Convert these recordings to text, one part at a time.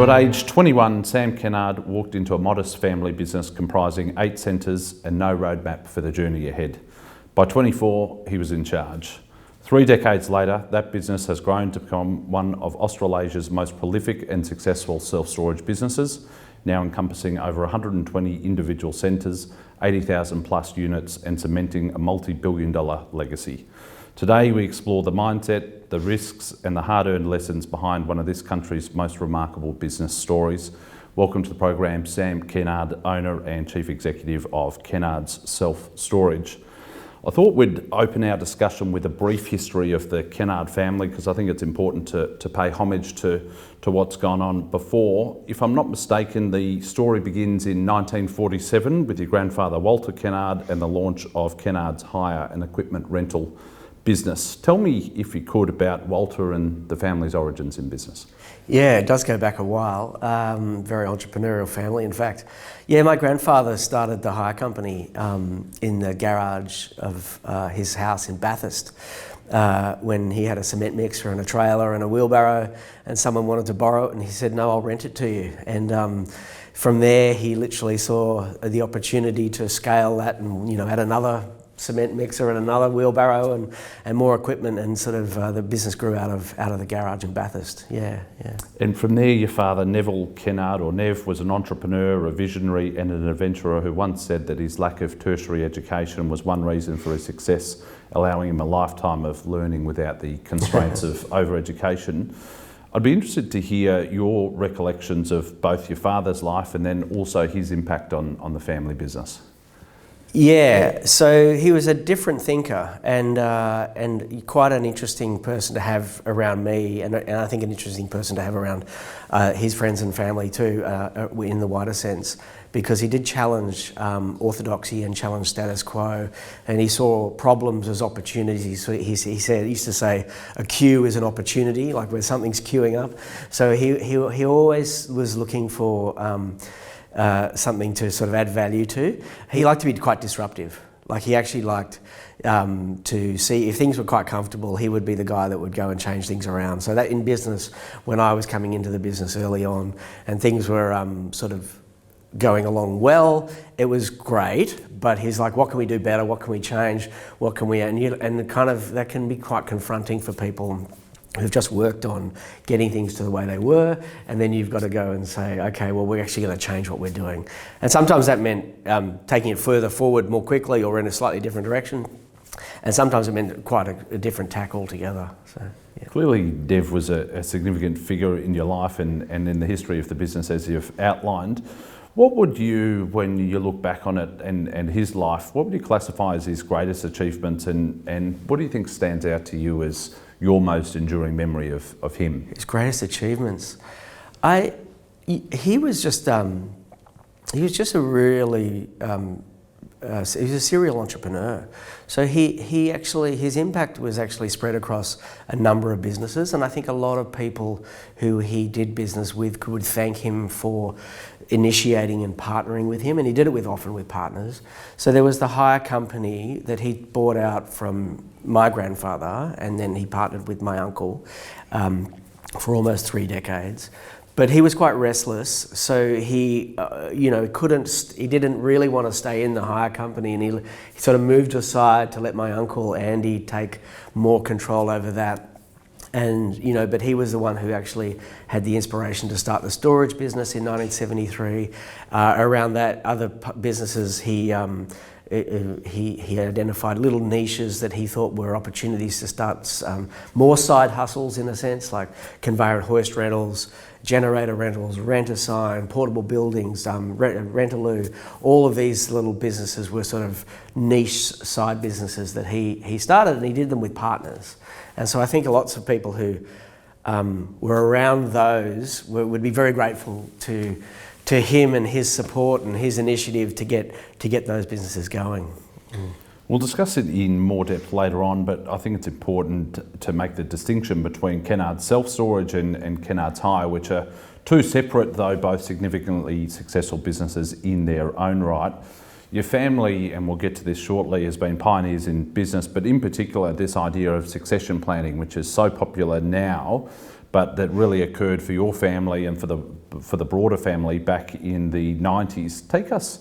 at age 21, Sam Kennard walked into a modest family business comprising 8 centres and no roadmap for the journey ahead. By 24, he was in charge. 3 decades later, that business has grown to become one of Australasia's most prolific and successful self-storage businesses, now encompassing over 120 individual centres, 80,000 plus units, and cementing a multi-billion-dollar legacy. Today we explore the mindset, the risks and the hard-earned lessons behind one of this country's most remarkable business stories. Welcome to the program, Sam Kennard, owner and chief executive of Kennards Self Storage. I thought we'd open our discussion with a brief history of the Kennard family because I think it's important to pay homage to what's gone on before. If I'm not mistaken, the story begins in 1947 with your grandfather Walter Kennard and the launch of Kennards Hire, an equipment rental business. Tell me, if you could, about Walter and the family's origins in business. Yeah, it does go back a while. Very entrepreneurial family, in fact. Yeah, my grandfather started the hire company in the garage of his house in Bathurst when he had a cement mixer and a trailer and a wheelbarrow, and someone wanted to borrow it, and he said, "No, I'll rent it to you." And from there, he literally saw the opportunity to scale that and add another cement mixer and another wheelbarrow and more equipment, and sort of the business grew out of the garage in Bathurst. Yeah. And from there, your father Neville Kennard, or Nev, was an entrepreneur, a visionary and an adventurer who once said that his lack of tertiary education was one reason for his success, allowing him a lifetime of learning without the constraints of over-education. I'd be interested to hear your recollections of both your father's life and then also his impact on the family business. Yeah, so he was a different thinker and quite an interesting person to have around me, and I think an interesting person to have around his friends and family too, in the wider sense, because he did challenge orthodoxy and challenge status quo, and he saw problems as opportunities. So he used to say a queue is an opportunity, like where something's queuing up. So he always was looking for something to sort of add value to. He liked to be quite disruptive. Like, he actually liked to see if things were quite comfortable, he would be the guy that would go and change things around. So that in business, when I was coming into the business early on and things were sort of going along well, it was great, but he's like, what can we do better? What can we change? What can we, and kind of that can be quite confronting for people who've just worked on getting things to the way they were, and then you've got to go and say, okay, well, we're actually going to change what we're doing. And sometimes that meant taking it further forward more quickly or in a slightly different direction, and sometimes it meant quite a different tack altogether. So, yeah. Clearly, Dev was a significant figure in your life and in the history of the business, as you've outlined. What would you, when you look back on it and his life, what would you classify as his greatest achievements, and what do you think stands out to you as your most enduring memory of him? His greatest achievements, he was just a really he was a serial entrepreneur. So he actually, his impact was actually spread across a number of businesses, and I think a lot of people who he did business with would thank him for initiating and partnering with him, and he did it often with partners. So there was the hire company that he bought out from my grandfather, and then he partnered with my uncle for almost 3 decades. But he was quite restless, so he didn't really want to stay in the hire company, and he sort of moved aside to let my uncle Andy take more control over that. And but he was the one who actually had the inspiration to start the storage business in 1973. Around that, other businesses, he identified little niches that he thought were opportunities to start more side hustles, in a sense, like conveyor and hoist rentals, generator rentals, rent-a-sign, portable buildings, Rent-a-Loo. All of these little businesses were sort of niche side businesses that he started, and he did them with partners. And so I think lots of people who were around those would be very grateful to him and his support and his initiative to get those businesses going. We'll discuss it in more depth later on, but I think it's important to make the distinction between Kennards Self Storage and Kennards Hire, which are 2 separate, though both significantly successful businesses in their own right. Your family, and we'll get to this shortly, has been pioneers in business, but in particular this idea of succession planning, which is so popular now, but that really occurred for your family and for the broader family back in the 90s. Take us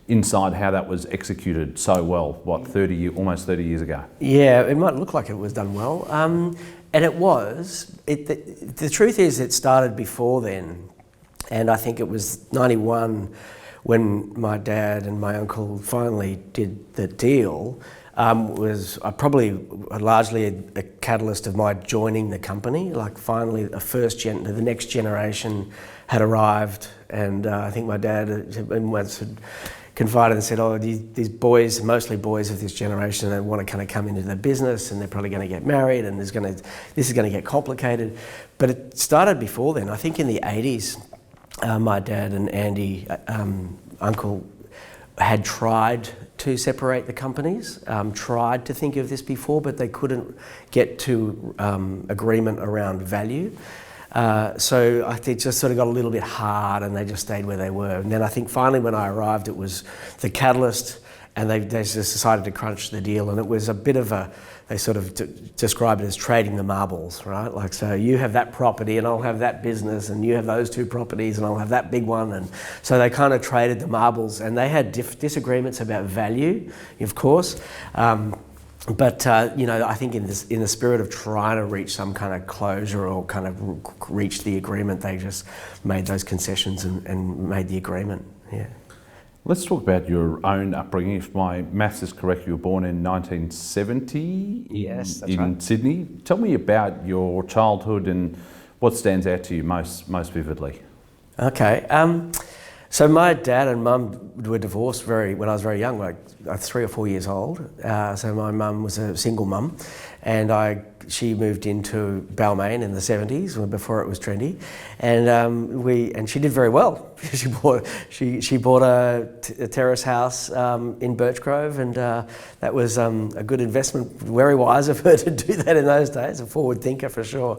inside how that was executed so well, almost 30 years ago. Yeah, it might look like it was done well, and it was. The truth is it started before then, and I think it was 91 when my dad and my uncle finally did the deal. Was probably largely a catalyst of my joining the company. Like finally the next generation had arrived, and I think my dad once had confided and said, oh, these boys, mostly boys of this generation, they want to kind of come into the business and they're probably going to get married and this is going to get complicated. But it started before then. I think in the 80s, my dad and Andy, uncle, had tried to separate the companies, tried to think of this before, but they couldn't get to agreement around value. So I think it just sort of got a little bit hard and they just stayed where they were. And then I think finally when I arrived, it was the catalyst, and they just decided to crunch the deal. And it was a bit of they sort of described it as trading the marbles, right? Like, so you have that property and I'll have that business, and you have those two properties and I'll have that big one. And so they kind of traded the marbles, and they had disagreements about value, of course. But I think in the spirit of trying to reach some kind of closure or kind of reach the agreement, they just made those concessions and made the agreement. Yeah. Let's talk about your own upbringing. If my maths is correct, you were born in 1970. Yes, that's in right. Sydney. Tell me about your childhood and what stands out to you most vividly. Okay. So my dad and mum were divorced when I was very young, like 3 or 4 years old. So my mum was a single mum, and she moved into Balmain in the 70s, before it was trendy, and she did very well. She bought a terrace house in Birchgrove, and that was a good investment. Very wise of her to do that in those days. A forward thinker for sure.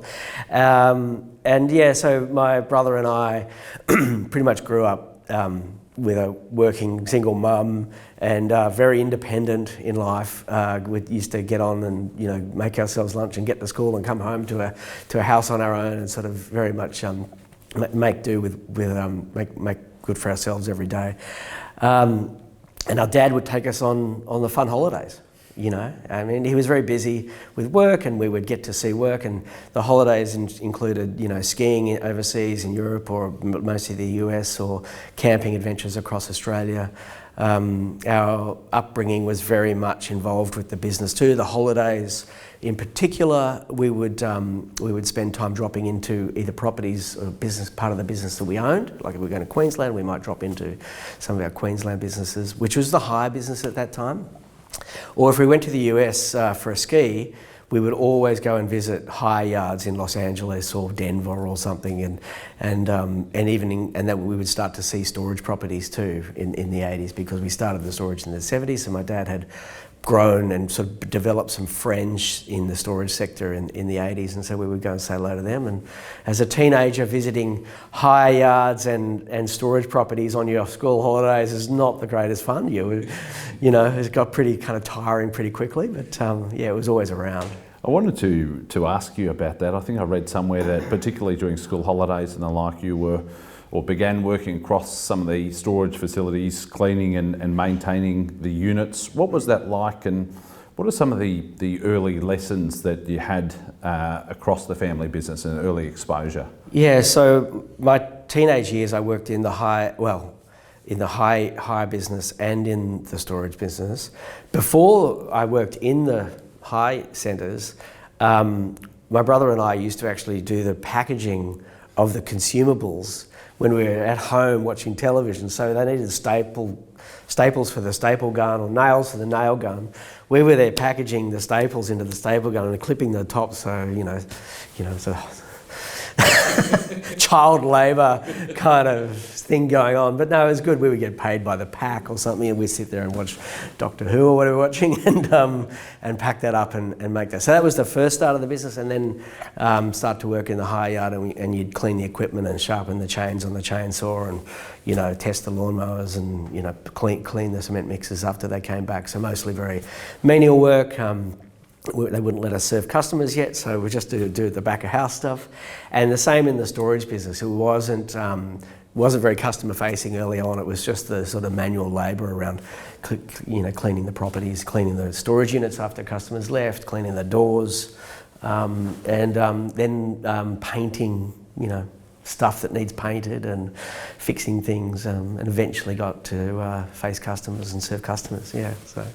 So my brother and I pretty much grew up with a working single mum, and very independent in life. We used to get on and make ourselves lunch and get to school and come home to a house on our own, and sort of very much make do make good for ourselves every day. And our dad would take us on the fun holidays. I mean, he was very busy with work, and we would get to see work, and the holidays included, skiing overseas in Europe or mostly the US, or camping adventures across Australia. Our upbringing was very much involved with the business too. The holidays in particular, we would spend time dropping into either properties or part of the business that we owned. Like if we were going to Queensland, we might drop into some of our Queensland businesses, which was the hire business at that time. Or if we went to the US for a ski, we would always go and visit hire yards in Los Angeles or Denver or something, and then we would start to see storage properties too in the 80s, because we started the storage in the 70s. So my dad had grown and sort of developed some friends in the storage sector in the 80s, and so we would go and say hello to them. And as a teenager, visiting hire yards and storage properties on your school holidays is not the greatest fun. It got pretty kind of tiring pretty quickly, but it was always around. I wanted to ask you about that. I think I read somewhere that particularly during school holidays and the like, you began working across some of the storage facilities, cleaning and maintaining the units. What was that like, and what are some of the early lessons that you had across the family business and early exposure? Yeah, so my teenage years I worked in the hire business and in the storage business. Before I worked in the hire centres, my brother and I used to actually do the packaging of the consumables when we were at home watching television. So they needed staples for the staple gun or nails for the nail gun. We were there packaging the staples into the staple gun and clipping the top, so so child labour kind of thing going on. But no, it was good. We would get paid by the pack or something, and we'd sit there and watch Doctor Who or whatever we're watching, and pack that up and make that. So that was the first start of the business, and then start to work in the hire yard, and you'd clean the equipment and sharpen the chains on the chainsaw, and test the lawnmowers, and clean the cement mixers after they came back. So mostly very menial work. They wouldn't let us serve customers yet, so we just do the back of house stuff. And the same in the storage business. It wasn't very customer facing early on. It was just the sort of manual labour around, cleaning the properties, cleaning the storage units after customers left, cleaning the doors, and then painting, stuff that needs painted and fixing things, and eventually got to face customers and serve customers. Yeah. So.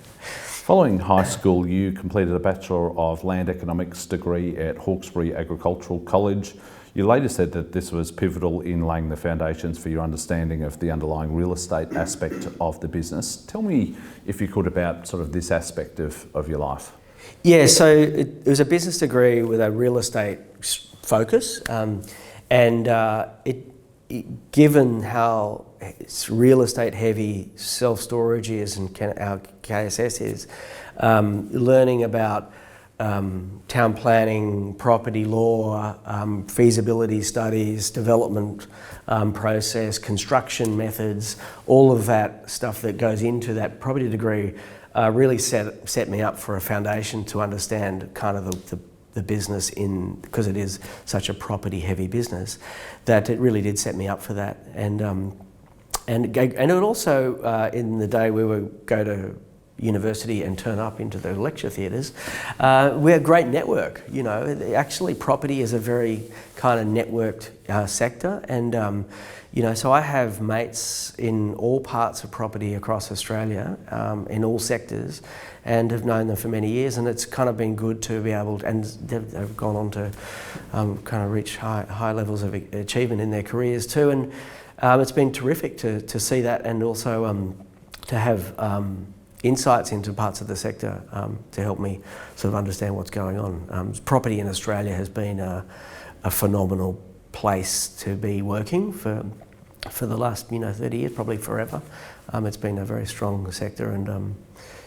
Following high school, you completed a Bachelor of Land Economics degree at Hawkesbury Agricultural College. You later said that this was pivotal in laying the foundations for your understanding of the underlying real estate aspect of the business. Tell me, if you could, about sort of this aspect of your life. Yeah, so it was a business degree with a real estate focus, given how real estate heavy self-storage is and our KSS is, learning about town planning, property law, feasibility studies, development process, construction methods, all of that stuff that goes into that property degree really set me up for a foundation to understand kind of the business, because it is such a property heavy business, that it really did set me up for that. And it also, in the day we would go to university and turn up into the lecture theatres, we're a great network. Actually property is a very kind of networked sector, and so I have mates in all parts of property across Australia, in all sectors, and have known them for many years, and it's kind of been good to be able to, and they've gone on to kind of reach high levels of achievement in their careers too, and it's been terrific to see that, and also to have insights into parts of the sector to help me sort of understand what's going on. Property in Australia has been a phenomenal place to be working for the last 30 years, probably forever. It's been a very strong sector, and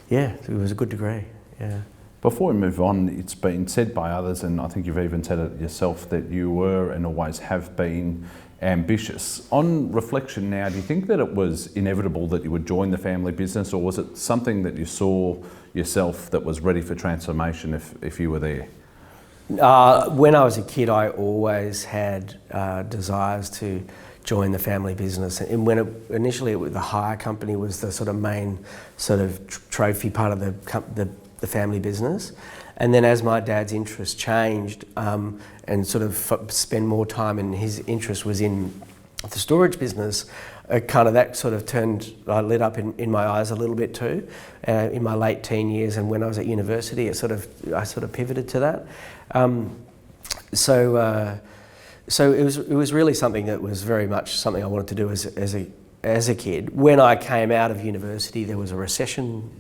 it was a good degree. Yeah. Before we move on, it's been said by others, and I think you've even said it yourself, that you were and always have been ambitious. On reflection now, do you think that it was inevitable that you would join the family business, or was it something that you saw yourself that was ready for transformation if you were there? When I was a kid, I always had desires to join the family business, and when initially the hire company was the sort of main sort of trophy part of the family business, and then as my dad's interest changed and sort of spend more time, and his interest was in the storage business, kind of that sort of lit up in my eyes a little bit too, in my late teen years, and when I was at university, I sort of pivoted to that. So it was really something that was very much something I wanted to do as a kid. When I came out of university, there was a recession.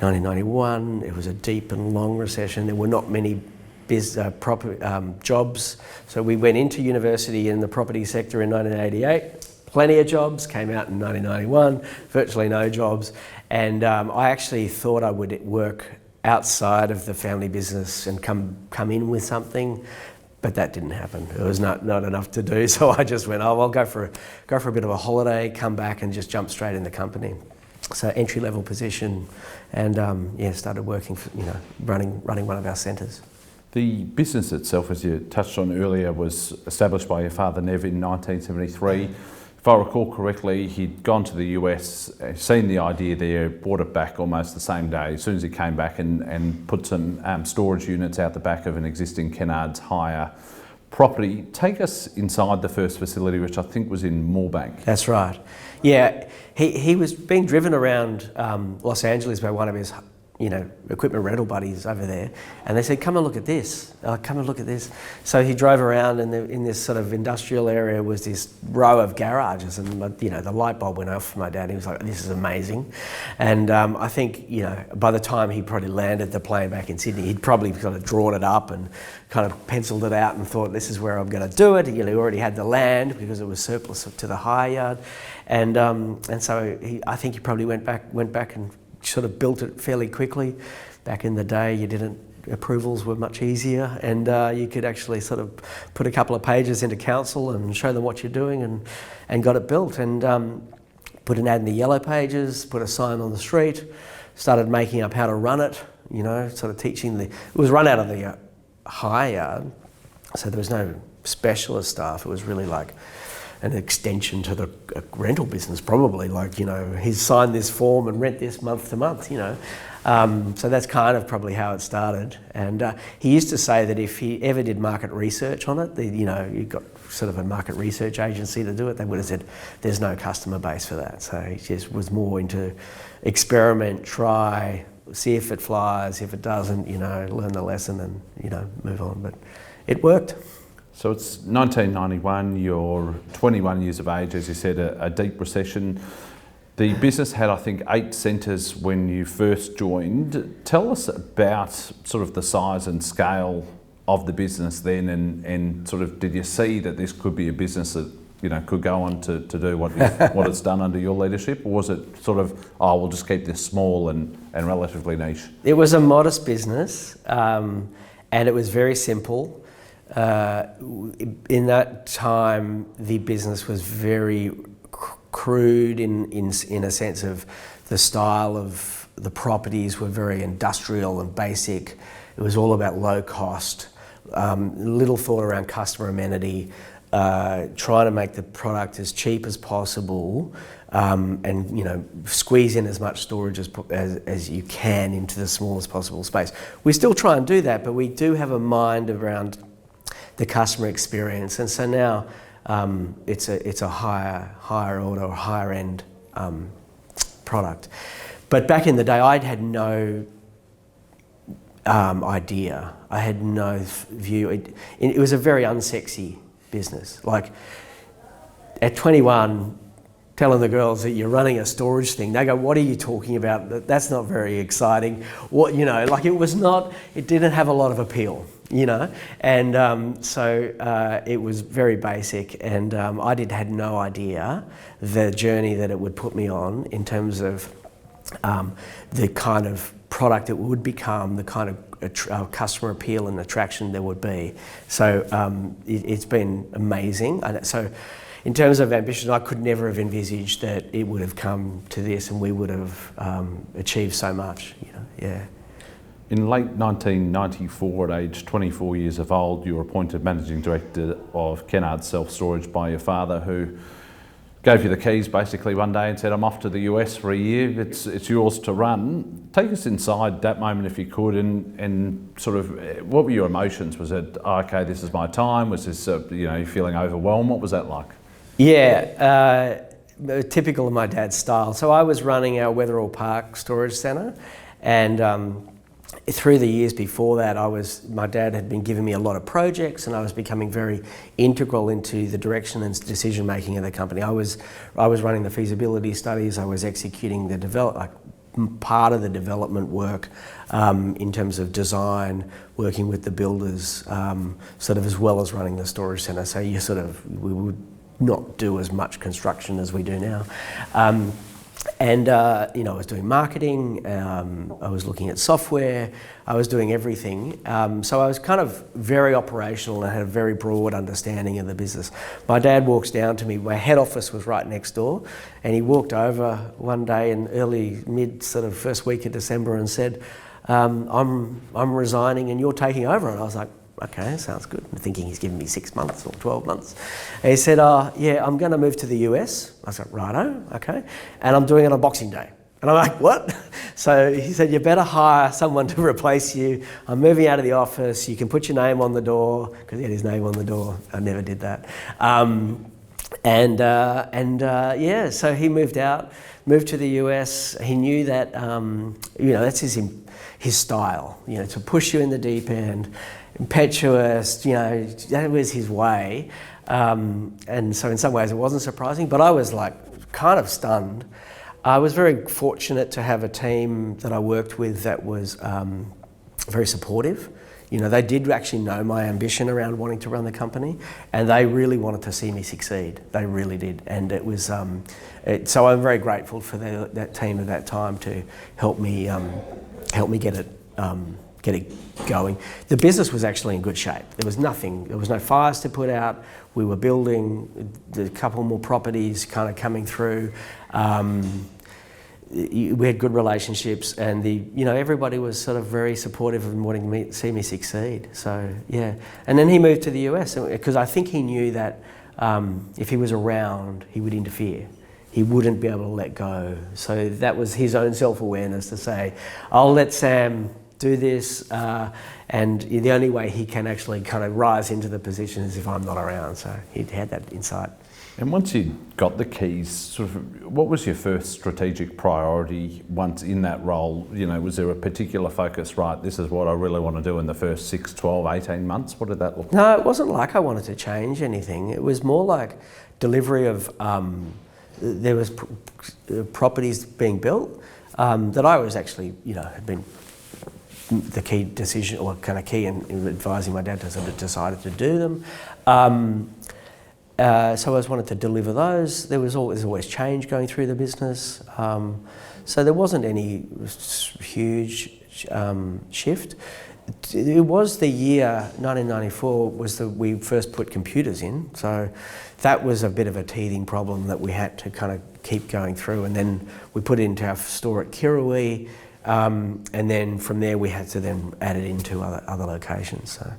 1991, it was a deep and long recession. There were not many jobs. So we went into university in the property sector in 1988, plenty of jobs, came out in 1991, virtually no jobs. And I actually thought I would work outside of the family business and come in with something, but that didn't happen. It was not enough to do. So I just went, I'll go for a bit of a holiday, come back and just jump straight in the company. So entry-level position, and started working for, running one of our centres. The business itself, as you touched on earlier, was established by your father Nev in 1973. If I recall correctly, he'd gone to the US, seen the idea there, brought it back almost the same day, as soon as he came back, and put some storage units out the back of an existing Kennards hire property. Take us inside the first facility, which I think was in Moorebank. That's right. Yeah, he was being driven around Los Angeles by one of his equipment rental buddies over there, and they said, come and look at this, come and look at this. So he drove around, and in this sort of industrial area was this row of garages, and the light bulb went off for my dad. He was like, this is amazing. And I think by the time he probably landed the plane back in Sydney, he'd probably kind of drawn it up and kind of penciled it out and thought, this is where I'm going to do it. He already had the land because it was surplus to the hire yard, and so I think he probably went back and sort of built it fairly quickly. Back in the day, approvals were much easier, and you could actually sort of put a couple of pages into council and show them what you're doing, and got it built, and put an ad in the yellow pages, put a sign on the street, started making up how to run it, sort of teaching it was run out of the hire yard, so there was no specialist staff. It was really like an extension to the rental business, probably. Like, he's signed this form and rent this month to month, So that's kind of probably how it started. And he used to say that if he ever did market research on it, you got sort of a market research agency to do it, they would have said there's no customer base for that. So he just was more into experiment, try, see if it flies. If it doesn't, learn the lesson and, move on. But it worked. So it's 1991, you're 21 years of age, as you said, a deep recession. The business had, I think, 8 centres when you first joined. Tell us about sort of the size and scale of the business then, and sort of, did you see that this could be a business that, could go on to do what it's done under your leadership? Or was it sort of, we'll just keep this small and relatively niche? It was a modest business, and it was very simple. In that time, the business was very crude in a sense of the style of the properties were very industrial and basic. It was all about low cost, little thought around customer amenity, trying to make the product as cheap as possible, and squeeze in as much storage as you can into the smallest possible space. We still try and do that, but we do have a mind around the customer experience, and so now it's a higher order or higher end product. But back in the day, I had no idea. I had no view. It was a very unsexy business. Like at 21, telling the girls that you're running a storage thing, they go, "What are you talking about? That's not very exciting." It didn't have a lot of appeal. And so it was very basic, and I had no idea the journey that it would put me on in terms of the kind of product it would become, the kind of customer appeal and attraction there would be. So it's been amazing. And so in terms of ambition, I could never have envisaged that it would have come to this and we would have achieved so much. In late 1994, at age 24 years of old, you were appointed Managing Director of Kennards Self Storage by your father, who gave you the keys basically one day and said, "I'm off to the US for a year, it's yours to run." Take us inside that moment if you could, and sort of, what were your emotions? Was it, okay, this is my time? Was this, you feeling overwhelmed? What was that like? Yeah, typical of my dad's style. So I was running our Wetherill Park storage centre, and through the years before that, my dad had been giving me a lot of projects, and I was becoming very integral into the direction and decision making of the company. I was running the feasibility studies. I was executing part of the development work in terms of design, working with the builders, sort of as well as running the storage centre. So we would not do as much construction as we do now. I was doing marketing, I was looking at software, I was doing everything. So I was kind of very operational and had a very broad understanding of the business. My dad walks down to me, my head office was right next door, and he walked over one day in first week of December and said, I'm resigning and you're taking over. And I was like, okay, sounds good. I'm thinking he's giving me 6 months or 12 months. And he said, yeah, I'm going to move to the US. I was like, righto, okay. And I'm doing it on Boxing Day. And I'm like, what? So he said, you better hire someone to replace you. I'm moving out of the office. You can put your name on the door, because he had his name on the door. I never did that. So he moved to the US. He knew that, that's his style, to push you in the deep end, impetuous, that was his way. And so in some ways it wasn't surprising, but I was kind of stunned. I was very fortunate to have a team that I worked with that was very supportive. They did actually know my ambition around wanting to run the company, and they really wanted to see me succeed. They really did. And it was, so I'm very grateful for that team at that time to help me get it going. The business was actually in good shape. There was no fires to put out. We were building a couple more properties kind of coming through. we had good relationships, and everybody was sort of very supportive of wanting to see me succeed. So yeah, and then he moved to the US because I think he knew that if he was around, he would interfere. He wouldn't be able to let go. So that was his own self-awareness to say, I'll let Sam do this, and the only way he can actually kind of rise into the position is if I'm not around. So he had that insight. And once you got the keys, sort of, what was your first strategic priority once in that role? Was there a particular focus, right, this is what I really want to do in the first 6, 12, 18 months? What did that look like? No, it wasn't like I wanted to change anything. It was more like delivery of, there was properties being built that I was actually, had been the key decision, or kind of key in advising my dad to sort of decided to do them. So I always wanted to deliver those. There's always change going through the business. So there wasn't any huge shift. It was the year 1994 was we first put computers in. So that was a bit of a teething problem that we had to kind of keep going through. And then we put it into our store at Kirrawee. And then from there we had to then add it into other locations. So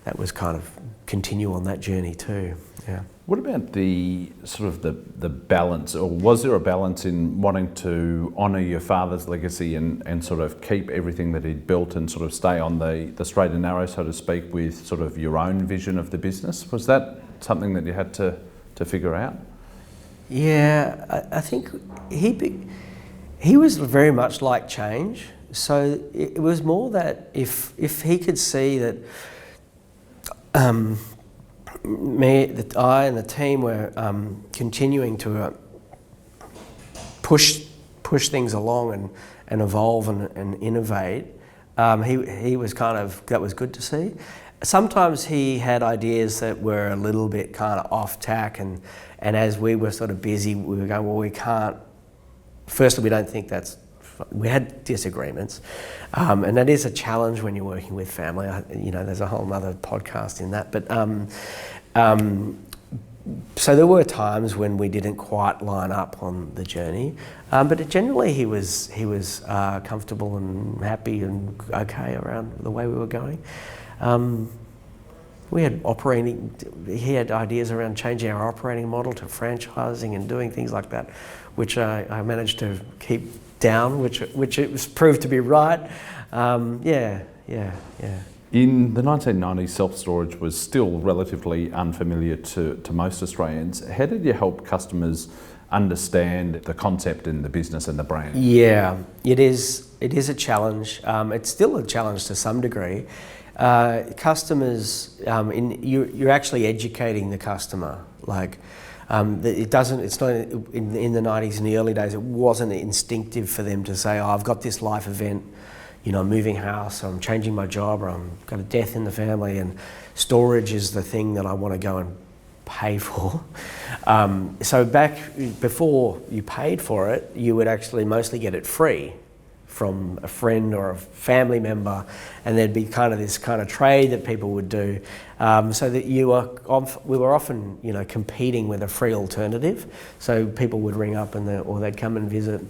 that was kind of continue on that journey too. Yeah. What about the sort of the balance, or was there a balance in wanting to honour your father's legacy and sort of keep everything that he'd built and sort of stay on the straight and narrow, so to speak, with sort of your own vision of the business? Was that something that you had to figure out? Yeah, I think he was very much like change. So it was more that if he could see that I and the team were continuing to push things along and evolve and innovate, he was kind of, that was good to see. Sometimes he had ideas that were a little bit kind of off tack, and as we were sort of busy, we were going, well, we can't. Firstly, we don't think that's. We had disagreements, and that is a challenge when you're working with family. There's a whole other podcast in that. But so there were times when we didn't quite line up on the journey, but generally he was comfortable and happy and okay around the way we were going. He had ideas around changing our operating model to franchising and doing things like that, which I managed to keep down, which it was proved to be right. Yeah. In the 1990s, self-storage was still relatively unfamiliar to most Australians. How did you help customers understand the concept and the business and the brand? Yeah, it is a challenge. It's still a challenge to some degree. Customers, you're actually educating the customer. Like, it's not in the 90s, in the early days, it wasn't instinctive for them to say, oh, I've got this life event, I'm moving house, or I'm changing my job, or I've got a death in the family, and storage is the thing that I want to go and pay for. So back before you paid for it, you would actually mostly get it free from a friend or a family member, and there'd be kind of this kind of trade that people would do, so that we were often competing with a free alternative. So people would ring up or they'd come and visit,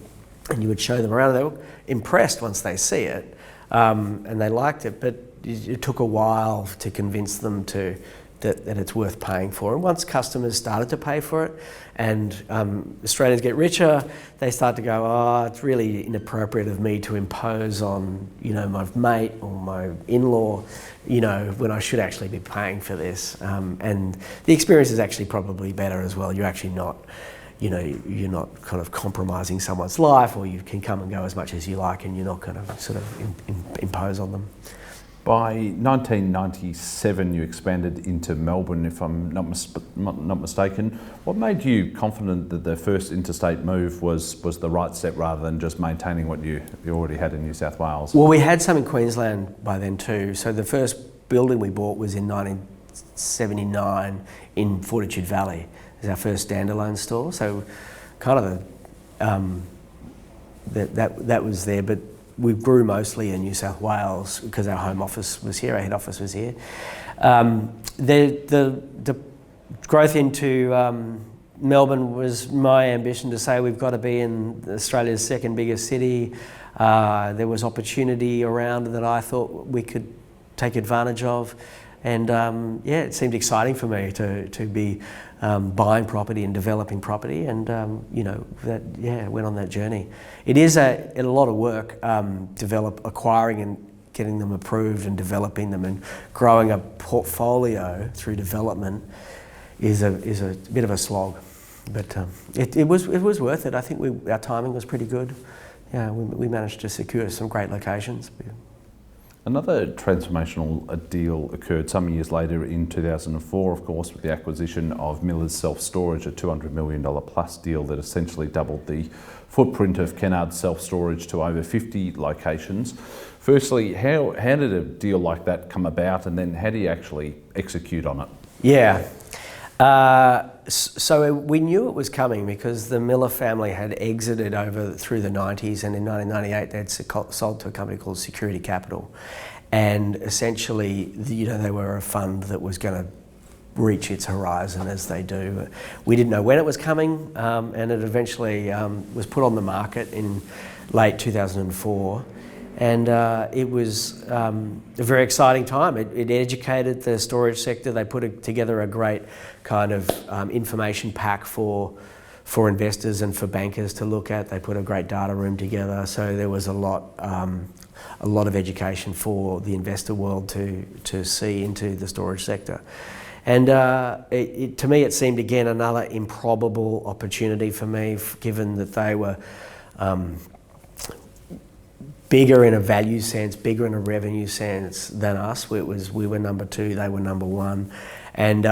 and you would show them around. They were impressed once they see it, and they liked it, but it took a while to convince them that it's worth paying for. And once customers started to pay for it, and Australians get richer, they start to go, oh, it's really inappropriate of me to impose on, my mate or my in-law, when I should actually be paying for this. And the experience is actually probably better as well. You're actually not, you're not kind of compromising someone's life, or you can come and go as much as you like, and you're not going to sort of impose on them. By 1997, you expanded into Melbourne, if I'm not mistaken. What made you confident that the first interstate move was the right step, rather than just maintaining what you already had in New South Wales? Well, we had some in Queensland by then too. So the first building we bought was in 1979 in Fortitude Valley. It was our first standalone store. So kind of that was there, but we grew mostly in New South Wales because our home office was here, our head office was here. The growth into Melbourne was my ambition to say we've got to be in Australia's second biggest city. There was opportunity around that I thought we could take advantage of. And it seemed exciting for me to be buying property and developing property, and went on that journey. It is a lot of work, acquiring and getting them approved and developing them, and growing a portfolio through development is a bit of a slog, but it was worth it. I think our timing was pretty good. Yeah, we managed to secure some great locations. Another transformational deal occurred some years later in 2004, of course, with the acquisition of Kennards Self Storage, a $200 million plus deal that essentially doubled the footprint of Kennards Self Storage to over 50 locations. Firstly, how did a deal like that come about, and then how do you actually execute on it? Yeah. So we knew it was coming because the Miller family had exited through the 90s, and in 1998 they'd sold to a company called Security Capital, and essentially they were a fund that was going to reach its horizon, as they do. We didn't know when it was coming, and it eventually was put on the market in late 2004. And it was a very exciting time. It educated the storage sector. They put together a great kind of information pack for investors and for bankers to look at. They put a great data room together. So there was a lot of education for the investor world to see into the storage sector. And to me, it seemed again another improbable opportunity for me, given that they were bigger in a value sense, bigger in a revenue sense than us. We were number two, they were number one. And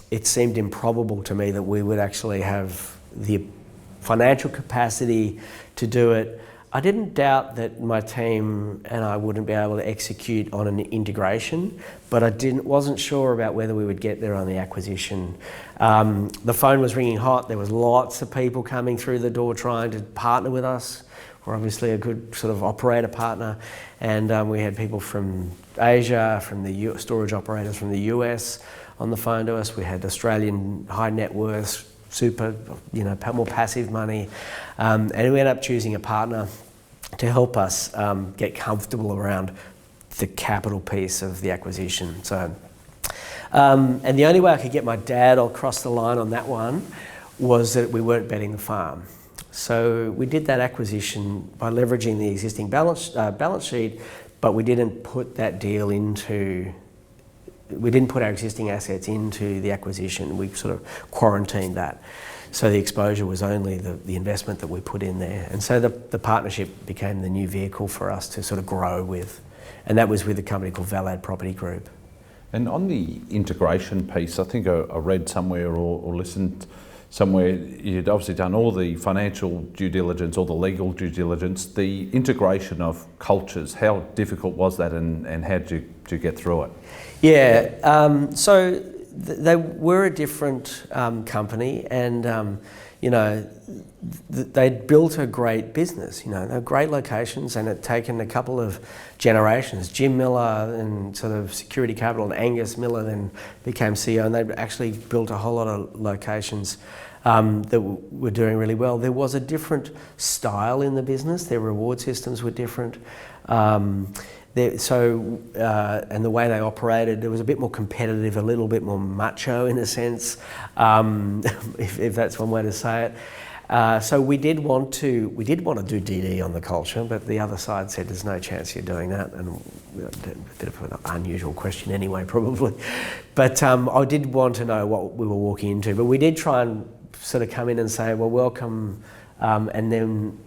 it seemed improbable to me that we would actually have the financial capacity to do it. I didn't doubt that my team and I wouldn't be able to execute on an integration, but I wasn't sure about whether we would get there on the acquisition. The phone was ringing hot. There was lots of people coming through the door trying to partner with us. We're obviously a good sort of operator partner, and we had people from Asia, from the storage operators from the US on the phone to us. We had Australian high net worth, super, more passive money, and we ended up choosing a partner to help us get comfortable around the capital piece of the acquisition. So, and the only way I could get my dad across the line on that one was that we weren't betting the farm. So we did that acquisition by leveraging the existing balance sheet, but we didn't put our existing assets into the acquisition. We sort of quarantined that. So the exposure was only the investment that we put in there. And so the partnership became the new vehicle for us to sort of grow with. And that was with a company called Valad Property Group. And on the integration piece, I think I read somewhere or listened somewhere, you'd obviously done all the financial due diligence, all the legal due diligence, the integration of cultures. How difficult was that, and how did you get through it? Yeah, so they were a different company, and they'd built a great business. They were great locations, and it had taken a couple of generations. Jim Miller and sort of Security Capital and Angus Miller then became CEO, and they'd actually built a whole lot of locations that were doing really well. There was a different style in the business. Their reward systems were different. And the way they operated, it was a bit more competitive, a little bit more macho in a sense, if that's one way to say it. So we did want to do DD on the culture, but the other side said there's no chance you're doing that, and a bit of an unusual question anyway, probably. But I did want to know what we were walking into, but we did try and sort of come in and say, well, welcome. And then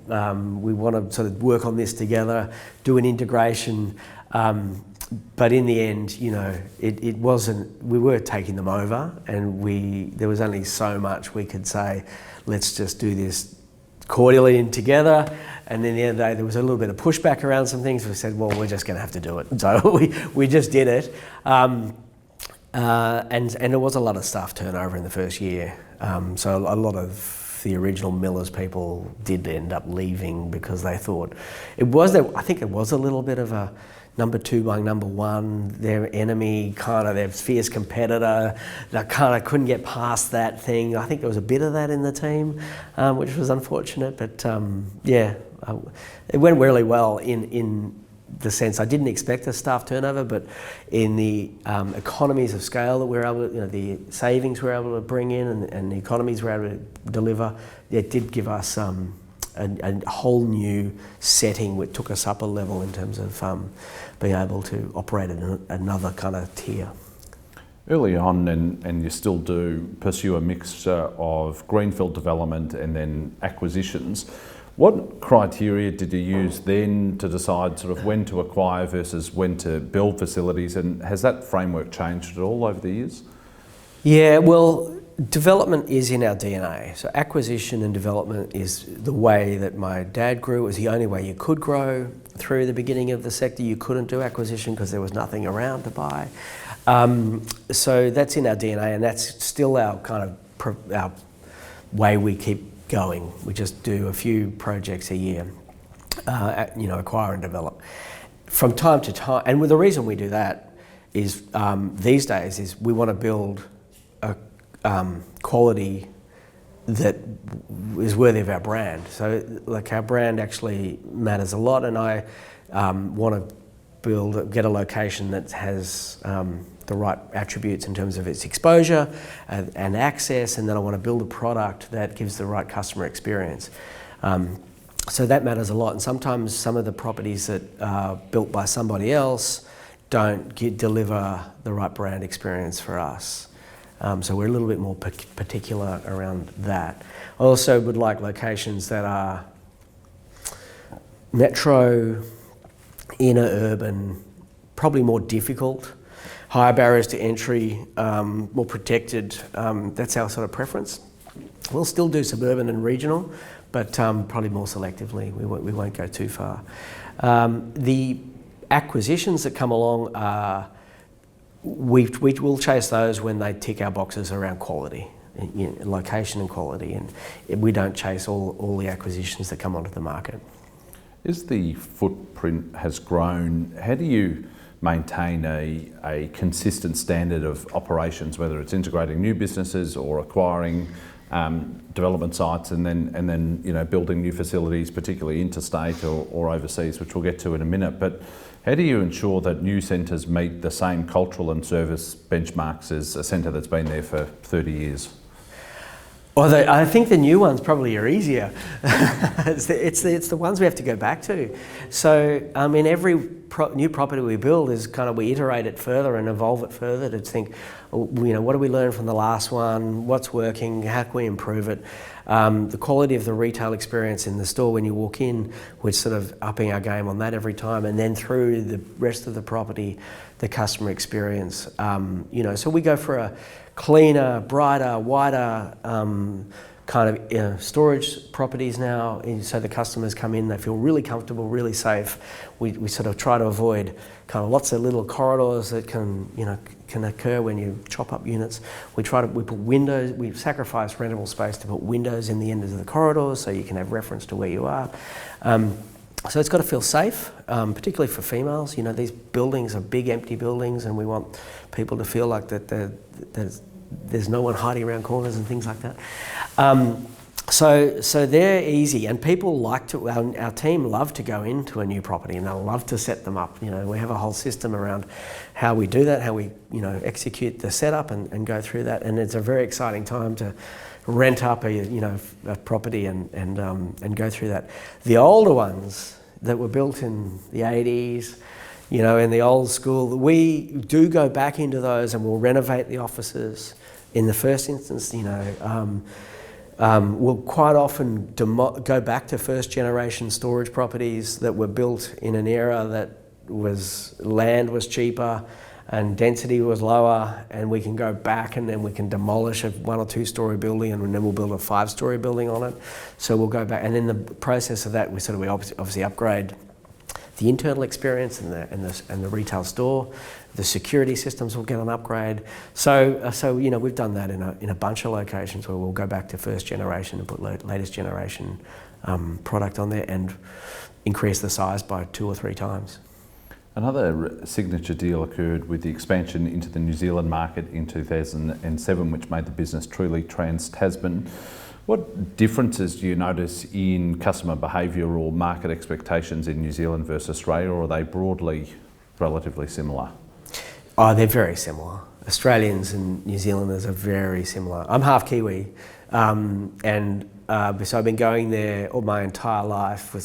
we want to sort of work on this together, do an integration. But in the end, it wasn't, we were taking them over, and there was only so much we could say, let's just do this cordially and together. And then the end of the day, there was a little bit of pushback around some things. We said, well, we're just going to have to do it. So we just did it. And there was a lot of staff turnover in the first year. So a lot of the original Millers people did end up leaving because they thought I think it was a little bit of a number two by number one, their enemy, kind of their fierce competitor. They kind of couldn't get past that thing. I think there was a bit of that in the team, which was unfortunate. But it went really well in the sense I didn't expect a staff turnover, but in the economies of scale that we were able to, the savings we were able to bring in and the economies we were able to deliver, it did give us a whole new setting which took us up a level in terms of being able to operate at another kind of tier. Early on, and you still do pursue a mixture of greenfield development and then acquisitions. What criteria did you use then to decide sort of when to acquire versus when to build facilities, and has that framework changed at all over the years? Yeah, well, development is in our DNA. So acquisition and development is the way that my dad grew. It was the only way you could grow through the beginning of the sector. You couldn't do acquisition because there was nothing around to buy. So that's in our DNA, and that's still our kind of our way we keep going. We just do a few projects a year, acquire and develop. From time to time, and the reason we do that is these days is we want to build a quality that is worthy of our brand. So like our brand actually matters a lot, and I want to get a location that has the right attributes in terms of its exposure and access, and then I want to build a product that gives the right customer experience. So that matters a lot, and sometimes some of the properties that are built by somebody else don't deliver the right brand experience for us. So we're a little bit more particular around that. I also would like locations that are metro, inner urban, probably more difficult, higher barriers to entry, more protected. That's our sort of preference. We'll still do suburban and regional, but probably more selectively. We won't go too far. The acquisitions that come along are, we will chase those when they tick our boxes around quality, location and quality, and we don't chase all the acquisitions that come onto the market. As the footprint has grown, how do you maintain a consistent standard of operations, whether it's integrating new businesses or acquiring development sites and then building new facilities, particularly interstate or overseas, which we'll get to in a minute. But how do you ensure that new centres meet the same cultural and service benchmarks as a centre that's been there for 30 years? Well, I think the new ones probably are easier. it's the ones we have to go back to. So in every new property we build is kind of, we iterate it further and evolve it further to think, what do we learn from the last one? What's working? How can we improve it? The quality of the retail experience in the store when you walk in, we're sort of upping our game on that every time, and then through the rest of the property, the customer experience. So we go for a cleaner, brighter, wider kind of storage properties now, so the customers come in, they feel really comfortable, really safe. We sort of try to avoid kind of lots of little corridors that can occur when you chop up units. We put windows, we sacrifice rentable space to put windows in the end of the corridors so you can have reference to where you are. So it's got to feel safe, particularly for females. These buildings are big, empty buildings, and we want people to feel like that there's no one hiding around corners and things like that. So they're easy, and people our team love to go into a new property, and they'll love to set them up. We have a whole system around how we do that, how we execute the setup and go through that, and it's a very exciting time to rent up a property and go through that. The older ones that were built in the 80s, in the old school, we do go back into those and we'll renovate the offices. In the first instance, we'll quite often go back to first generation storage properties that were built in an era that land was cheaper and density was lower, and we can go back and then we can demolish a 1 or 2 story building, and then we'll build a 5-story building on it. So we'll go back, and in the process of that, we obviously upgrade the internal experience and the retail store. The security systems will get an upgrade. So we've done that in a bunch of locations where we'll go back to first generation and put latest generation product on there and increase the size by 2 or 3 times. Another signature deal occurred with the expansion into the New Zealand market in 2007, which made the business truly trans-Tasman. What differences do you notice in customer behaviour or market expectations in New Zealand versus Australia, or are they broadly relatively similar? Oh, they're very similar. Australians and New Zealanders are very similar. I'm half Kiwi, so I've been going there all my entire life to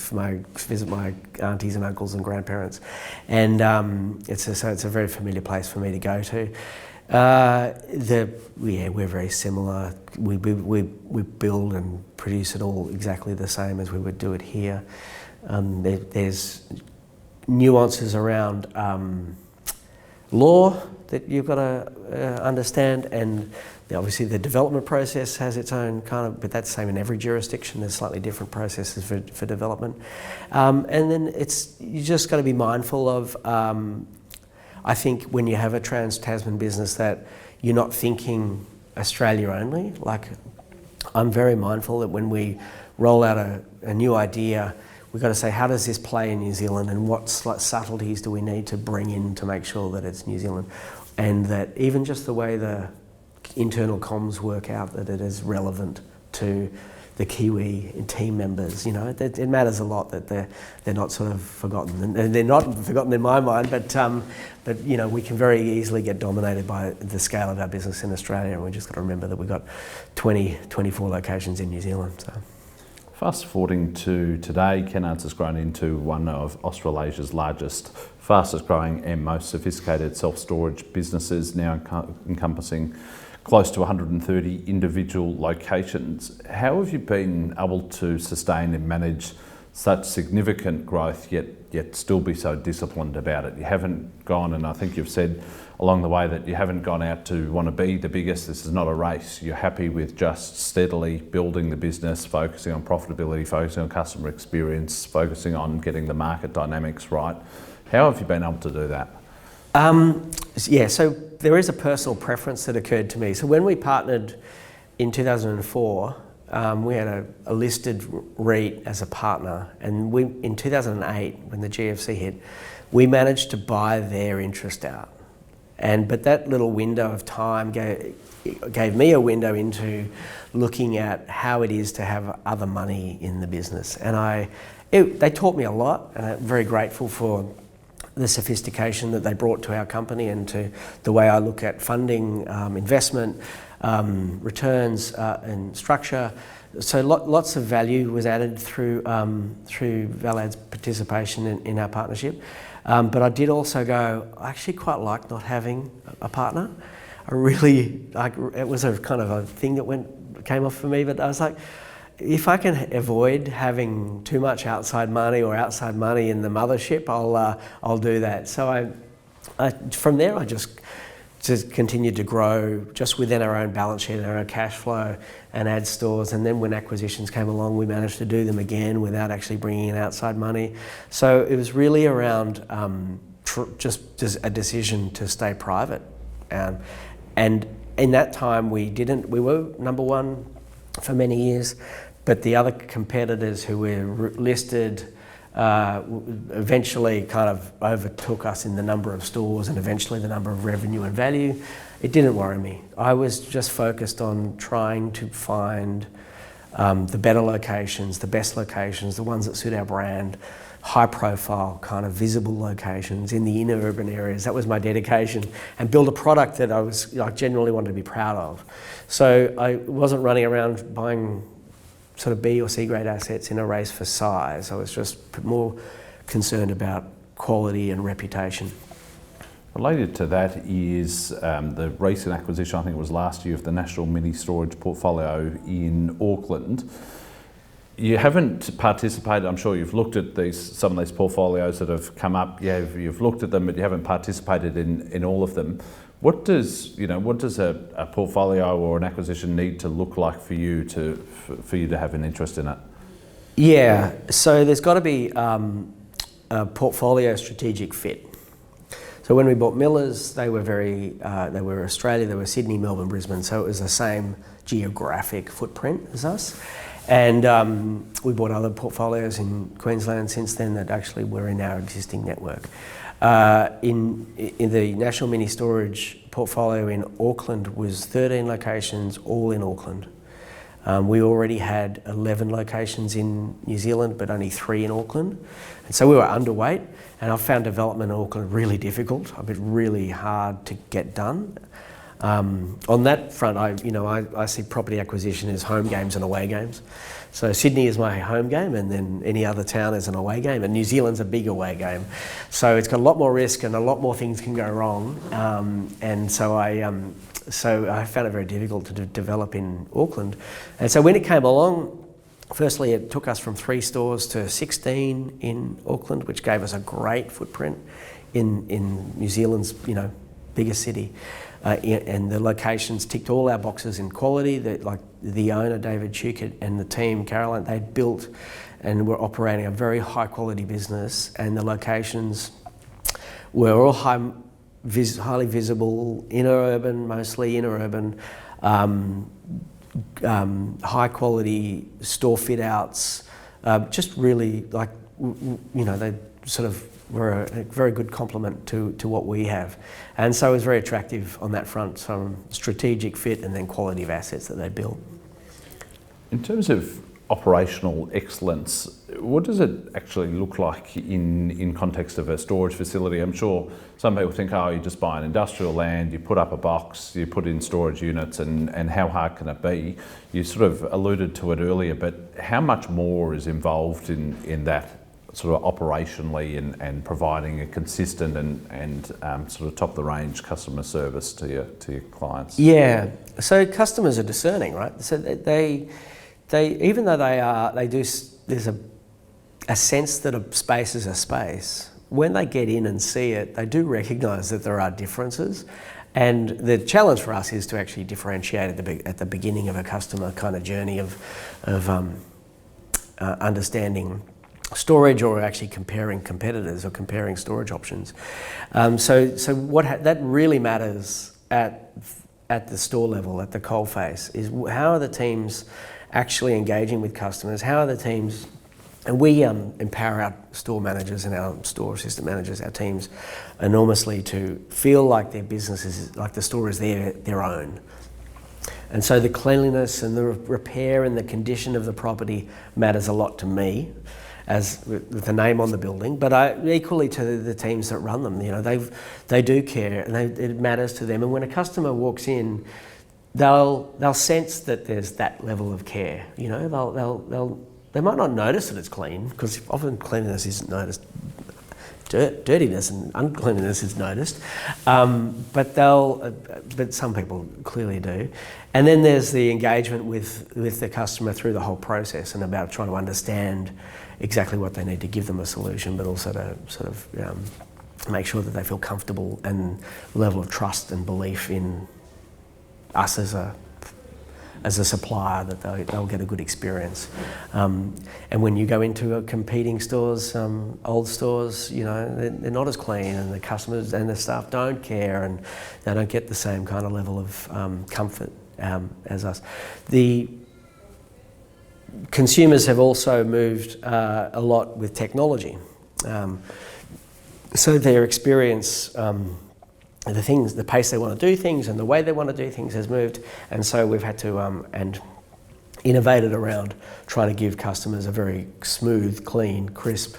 visit my aunties and uncles and grandparents, and it's a very familiar place for me to go to. We're very similar. We build and produce it all exactly the same as we would do it here. There's nuances around law that you've got to understand, and obviously the development process has its own but that's the same in every jurisdiction. There's slightly different processes for development, and then you just got to be mindful of. I think when you have a trans-Tasman business, that you're not thinking Australia only. Like, I'm very mindful that when we roll out a new idea, we've got to say, how does this play in New Zealand, and what subtleties do we need to bring in to make sure that it's New Zealand, and that even just the way the internal comms work out, that it is relevant to the Kiwi team members. It matters a lot that they're not sort of forgotten, and they're not forgotten in my mind. But we can very easily get dominated by the scale of our business in Australia, and we just got to remember that we've got 24 locations in New Zealand. So. Fast forwarding to today, Kennards has grown into one of Australasia's largest, fastest growing and most sophisticated self-storage businesses, now encompassing close to 130 individual locations. How have you been able to sustain and manage such significant growth, yet still be so disciplined about it? You haven't gone, and I think you've said along the way that you haven't gone out to want to be the biggest. This is not a race. You're happy with just steadily building the business, focusing on profitability, focusing on customer experience, focusing on getting the market dynamics right. How have you been able to do that? So there is a personal preference that occurred to me. So when we partnered in 2004, we had a listed REIT as a partner, and in 2008, when the GFC hit, we managed to buy their interest out. But that little window of time gave me a window into looking at how it is to have other money in the business. And they taught me a lot, and I'm very grateful for the sophistication that they brought to our company and to the way I look at funding, investment, returns, and structure. So lots of value was added through Valad's participation in our partnership. But I did also go, I actually quite like not having a partner. It was a kind of a thing that came off for me, but I was like, if I can avoid having too much outside money in the mothership, I'll do that. So from there, I just continued to grow just within our own balance sheet and our own cash flow and add stores. And then when acquisitions came along, we managed to do them again without actually bringing in outside money. So it was really around just a decision to stay private. And in that time, we were number one for many years, but the other competitors who were listed eventually kind of overtook us in the number of stores and eventually the number of revenue and value. It didn't worry me. I was just focused on trying to find the better locations, the best locations, the ones that suit our brand, high profile, kind of visible locations in the inner urban areas. That was my dedication, and build a product that I genuinely wanted to be proud of. So I wasn't running around buying sort of B or C grade assets in a race for size. I was just more concerned about quality and reputation. Related to that is the recent acquisition, I think it was last year, of the National Mini Storage portfolio in Auckland. You haven't participated, I'm sure you've looked at some of these portfolios that have come up. Yeah, you've looked at them, but you haven't participated in all of them. What does a portfolio or an acquisition need to look like for you to have an interest in it? Yeah, so there's got to be a portfolio strategic fit. So when we bought Millers, they were Australia, they were Sydney, Melbourne, Brisbane, so it was the same geographic footprint as us. And we bought other portfolios in Queensland since then that actually were in our existing network. In the National Mini Storage portfolio in Auckland was 13 locations, all in Auckland. We already had 11 locations in New Zealand, but only 3 in Auckland. And so we were underweight, and I found development in Auckland really difficult, a bit really hard to get done. On that front, I see property acquisition as home games and away games. So Sydney is my home game, and then any other town is an away game, and New Zealand's a big away game. So it's got a lot more risk and a lot more things can go wrong. And so I found it very difficult to develop in Auckland. And so when it came along, firstly, it took us from 3 stores to 16 in Auckland, which gave us a great footprint in New Zealand's, biggest city. And the locations ticked all our boxes in quality. That, the owner, David Chukett, and the team, Caroline, they'd built and were operating a very high quality business, and the locations were all highly visible, mostly inner urban, high quality store fit outs, just really they sort of were a very good complement to what we have. And so it was very attractive on that front, some strategic fit and then quality of assets that they built. In terms of operational excellence, what does it actually look like in context of a storage facility? I'm sure some people think, you just buy an industrial land, you put up a box, you put in storage units, and how hard can it be? You sort of alluded to it earlier, but how much more is involved in that sort of operationally and providing a consistent and sort of top of the range customer service to your clients? Yeah, so customers are discerning, right? So they even though there's a sense that a space is a space. When they get in and see it, they do recognise that there are differences. And the challenge for us is to actually differentiate at the beginning of a customer kind of journey of understanding storage, or actually comparing competitors or comparing storage options. So that really matters at the store level, at the coalface, is how are the teams actually engaging with customers? How are the teams, and we empower our store managers and our store assistant managers, our teams, enormously to feel like their business is, like the store is their own. And so the cleanliness and the repair and the condition of the property matters a lot to me, as with the name on the building, but equally to the teams that run them. They do care, and it matters to them. And when a customer walks in, they'll sense that there's that level of care. They might not notice that it's clean, because often cleanliness isn't noticed. Dirtiness and uncleanliness is noticed, but some people clearly do. And then there's the engagement with the customer through the whole process, and about trying to understand exactly what they need to give them a solution, but also to sort of make sure that they feel comfortable and level of trust and belief in us as a supplier, that they'll get a good experience. And when you go into competing stores, old stores, they're not as clean, and the customers and the staff don't care, and they don't get the same kind of level of comfort as us. The consumers have also moved a lot with technology. So their experience, the pace they want to do things and the way they want to do things has moved, and so we've had to and innovated around trying to give customers a very smooth, clean, crisp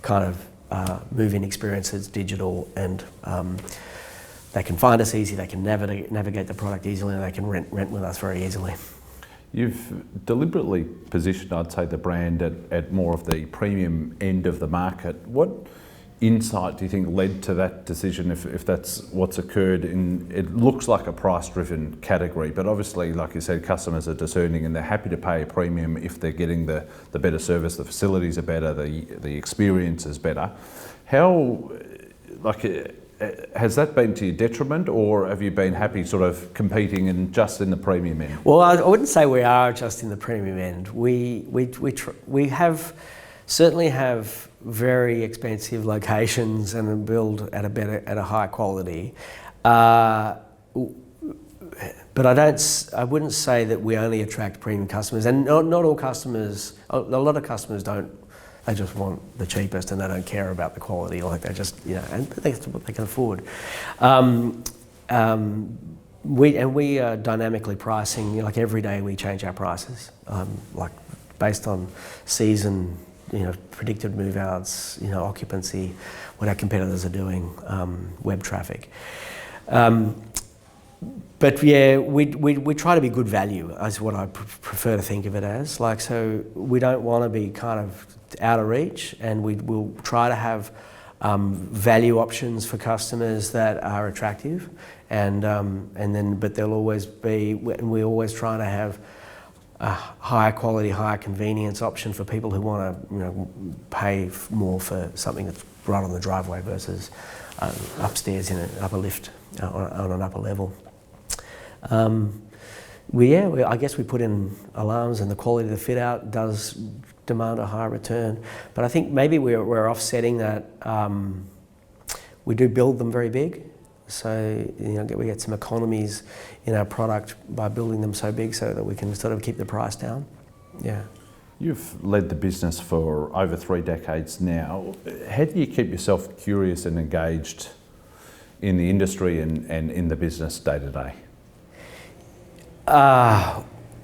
kind of move-in experience that's digital, and they can find us easy, they can navigate the product easily, and they can rent with us very easily. You've deliberately positioned, I'd say, the brand at more of the premium end of the market. What insight do you think led to that decision, if that's what's occurred? It looks like a price-driven category, but obviously, like you said, customers are discerning and they're happy to pay a premium if they're getting the better service, the facilities are better, the experience is better. How, has that been to your detriment, or have you been happy sort of competing and just in the premium end? Well, I wouldn't say we are just in the premium end. We certainly have very expensive locations and build at a high quality. But I wouldn't say that we only attract premium customers, and not all customers. A lot of customers don't They just want the cheapest, and they don't care about the quality. Like they just, and that's what they can afford. We are dynamically pricing. Like every day, we change our prices, like based on season, predicted move-outs, occupancy, what our competitors are doing, web traffic. But yeah, we try to be good value, is what I prefer to think of it as. Like, so we don't want to be kind of out of reach, and we'll try to have value options for customers that are attractive, but there'll always be, we always try to have a higher quality, higher convenience option for people who want to, pay more for something that's right on the driveway versus upstairs in an upper lift on an upper level. I guess we put in alarms, and the quality of the fit out does demand a higher return. But I think maybe we're offsetting that. We do build them very big, so we get some economies in our product by building them so big, so that we can sort of keep the price down. Yeah. You've led the business for over 3 decades now. How do you keep yourself curious and engaged in the industry and in the business day to day?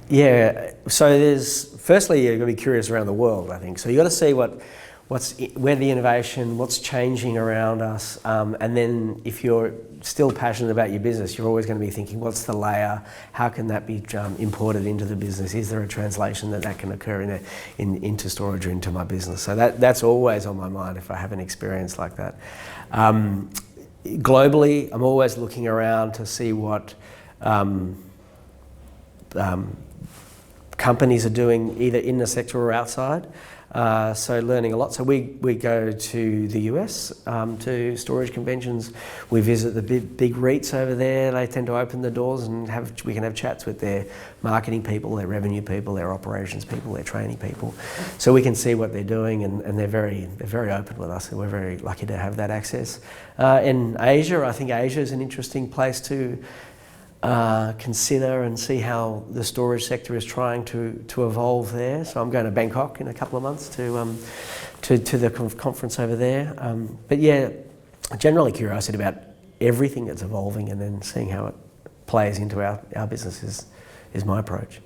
Yeah, so firstly, you've got to be curious around the world, I think. So you've got to see where the innovation, what's changing around us, and then if you're still passionate about your business, you're always going to be thinking, what's the layer? How can that be imported into the business? Is there a translation that can occur into storage or into my business? So that's always on my mind if I have an experience like that. Globally, I'm always looking around to see what companies are doing either in the sector or outside. So learning a lot. So we go to the US to storage conventions. We visit the big REITs over there. They tend to open the doors and we can have chats with their marketing people, their revenue people, their operations people, their training people. So we can see what they're doing, and they're very open with us, and we're very lucky to have that access. In Asia, I think Asia is an interesting place to consider and see how the storage sector is trying to evolve there. So I'm going to Bangkok in a couple of months to the conference over there. But yeah, generally curiosity about everything that's evolving, and then seeing how it plays into our business is my approach.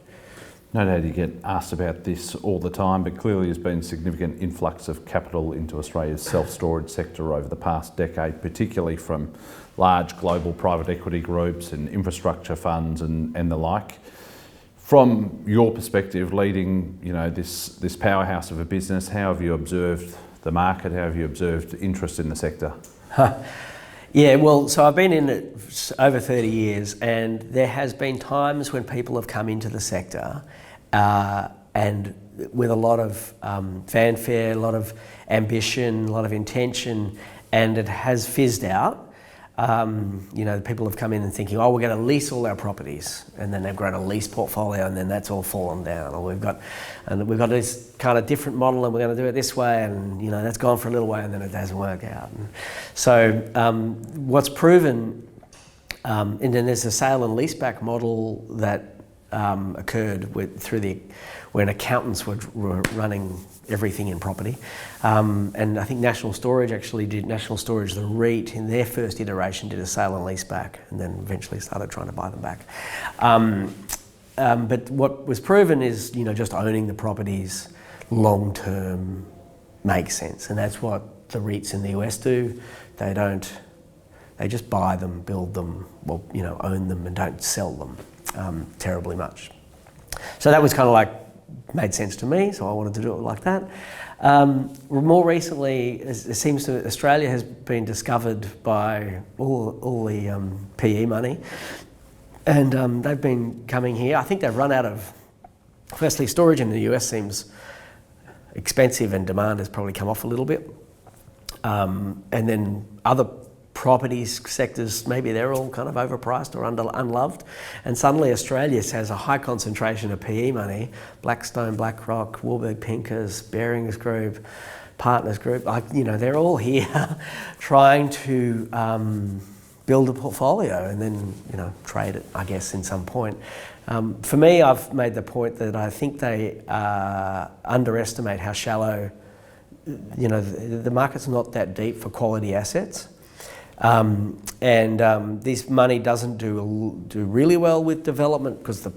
No doubt you get asked about this all the time, but clearly there's been significant influx of capital into Australia's self-storage sector over the past decade, particularly from large global private equity groups and infrastructure funds and the like. From your perspective, leading this powerhouse of a business, how have you observed the market? How have you observed interest in the sector? Yeah, well, so I've been in it over 30 years, and there has been times when people have come into the sector and with a lot of fanfare, a lot of ambition, a lot of intention, and it has fizzed out. People have come in and thinking, we're going to lease all our properties, and then they've grown a lease portfolio, and then that's all fallen down. Or we've got this kind of different model, and we're going to do it this way, and that's gone for a little way, and then it doesn't work out. And so what's proven, and then there's a sale and leaseback model that occurred when accountants were running everything in property. And I think National Storage, the REIT, in their first iteration did a sale and lease back, and then eventually started trying to buy them back. But what was proven is, just owning the properties long term makes sense. And that's what the REITs in the US do. They just buy them, build them, own them, and don't sell them terribly much. So that was kind of made sense to me, so I wanted to do it like that. More recently, it seems to Australia has been discovered by all the PE money, and they've been coming here. I think they've run out of. Firstly, storage in the US seems expensive, and demand has probably come off a little bit. And then other properties sectors, maybe they're all kind of overpriced or unloved, and suddenly Australia has a high concentration of PE money. Blackstone, BlackRock, Warburg Pincus, Barings Group, Partners Group, they're all here trying to build a portfolio and then trade it, I guess, in some point. For me, I've made the point that I think they underestimate how shallow the market's not that deep for quality assets. This money doesn't do really well with development because the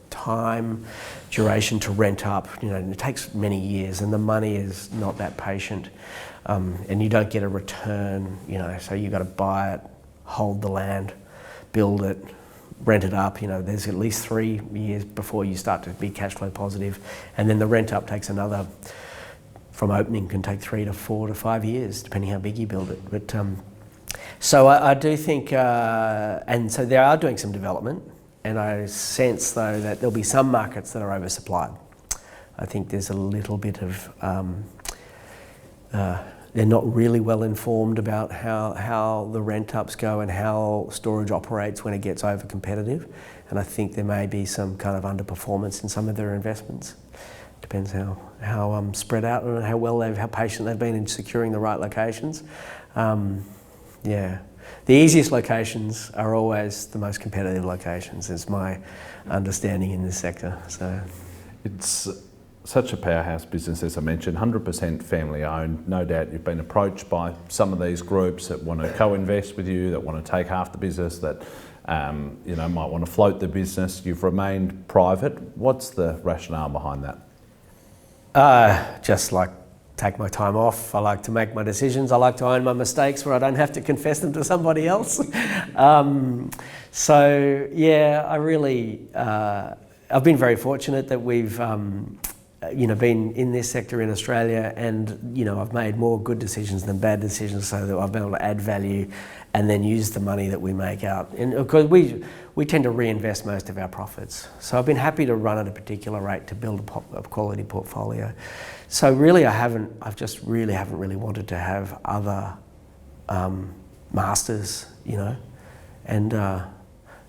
time duration to rent up, it takes many years, and the money is not that patient, and you don't get a return, so you got to buy it, hold the land, build it, rent it up. There's at least 3 years before you start to be cash flow positive, and then the rent up takes another, from opening can take 3 to 4 to 5 years, depending how big you build it. But so I do think, and so they are doing some development, and I sense though that there'll be some markets that are oversupplied. I think there's a little bit of, they're not really well informed about how the rent ups go and how storage operates when it gets over competitive, and I think there may be some kind of underperformance in some of their investments. Depends how spread out and how patient they've been in securing the right locations. The easiest locations are always the most competitive locations, is my understanding in this sector. So it's such a powerhouse business, as I mentioned, 100% family owned. No doubt you've been approached by some of these groups that want to co-invest with you, that want to take half the business, that might want to float the business. You've remained private. What's the rationale behind that? Just like take my time off. I like to make my decisions. I like to own my mistakes where I don't have to confess them to somebody else. I really, I've been very fortunate that we've, been in this sector in Australia, and I've made more good decisions than bad decisions, so that I've been able to add value and then use the money that we make out. And of course, we tend to reinvest most of our profits. So I've been happy to run at a particular rate to build a quality portfolio. So really, I've just really haven't really wanted to have other masters, and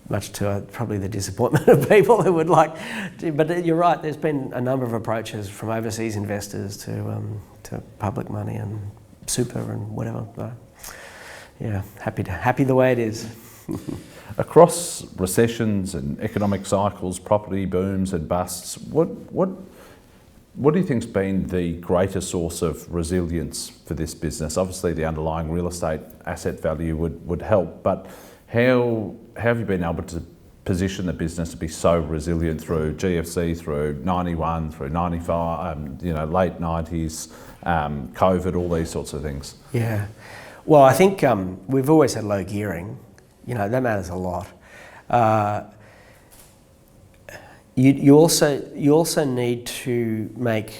much to probably the disappointment of people who would like to. But you're right, there's been a number of approaches from overseas investors to public money and super and whatever. So, happy the way it is. Across recessions and economic cycles, property booms and busts, what do you think's been the greatest source of resilience for this business? Obviously, the underlying real estate asset value would help, but how have you been able to position the business to be so resilient through GFC, through 91, through 95, late 90s, COVID, all these sorts of things? Yeah. Well, I think we've always had low gearing. That matters a lot. You also need to make,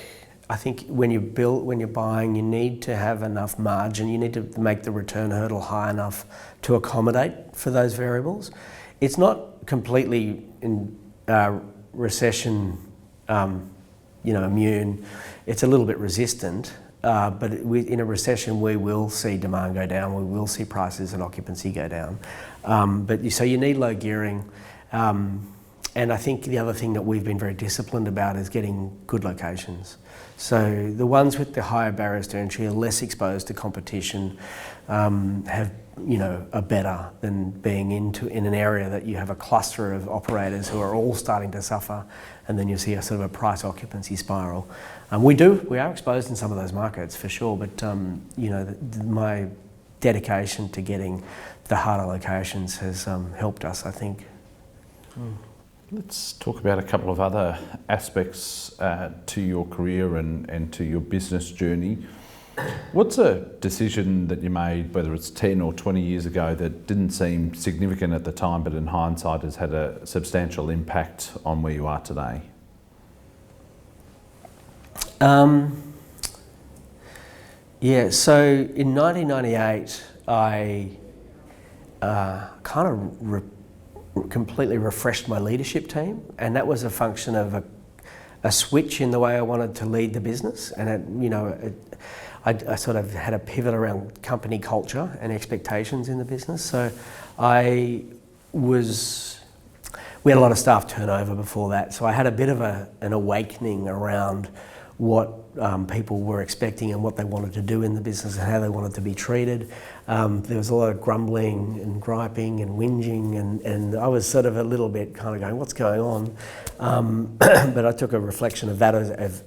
I think when you're buying, you need to have enough margin. You need to make the return hurdle high enough to accommodate for those variables. It's not completely in recession, immune. It's a little bit resistant. But in a recession, we will see demand go down. We will see prices and occupancy go down. So you need low gearing. And I think the other thing that we've been very disciplined about is getting good locations. So the ones with the higher barriers to entry are less exposed to competition, are better than being in an area that you have a cluster of operators who are all starting to suffer, and then you see a sort of a price occupancy spiral. We are exposed in some of those markets for sure, but my dedication to getting the harder locations has helped us, I think. Let's talk about a couple of other aspects to your career and to your business journey. What's a decision that you made, whether it's 10 or 20 years ago, that didn't seem significant at the time, but in hindsight has had a substantial impact on where you are today? So in 1998, I completely refreshed my leadership team, and that was a function of a switch in the way I wanted to lead the business, and I sort of had a pivot around company culture and expectations in the business. So we had a lot of staff turnover before that, so I had a bit of an awakening around what people were expecting and what they wanted to do in the business and how they wanted to be treated. There was a lot of grumbling and griping and whinging, and I was sort of a little bit kind of going, what's going on? But I took a reflection of that as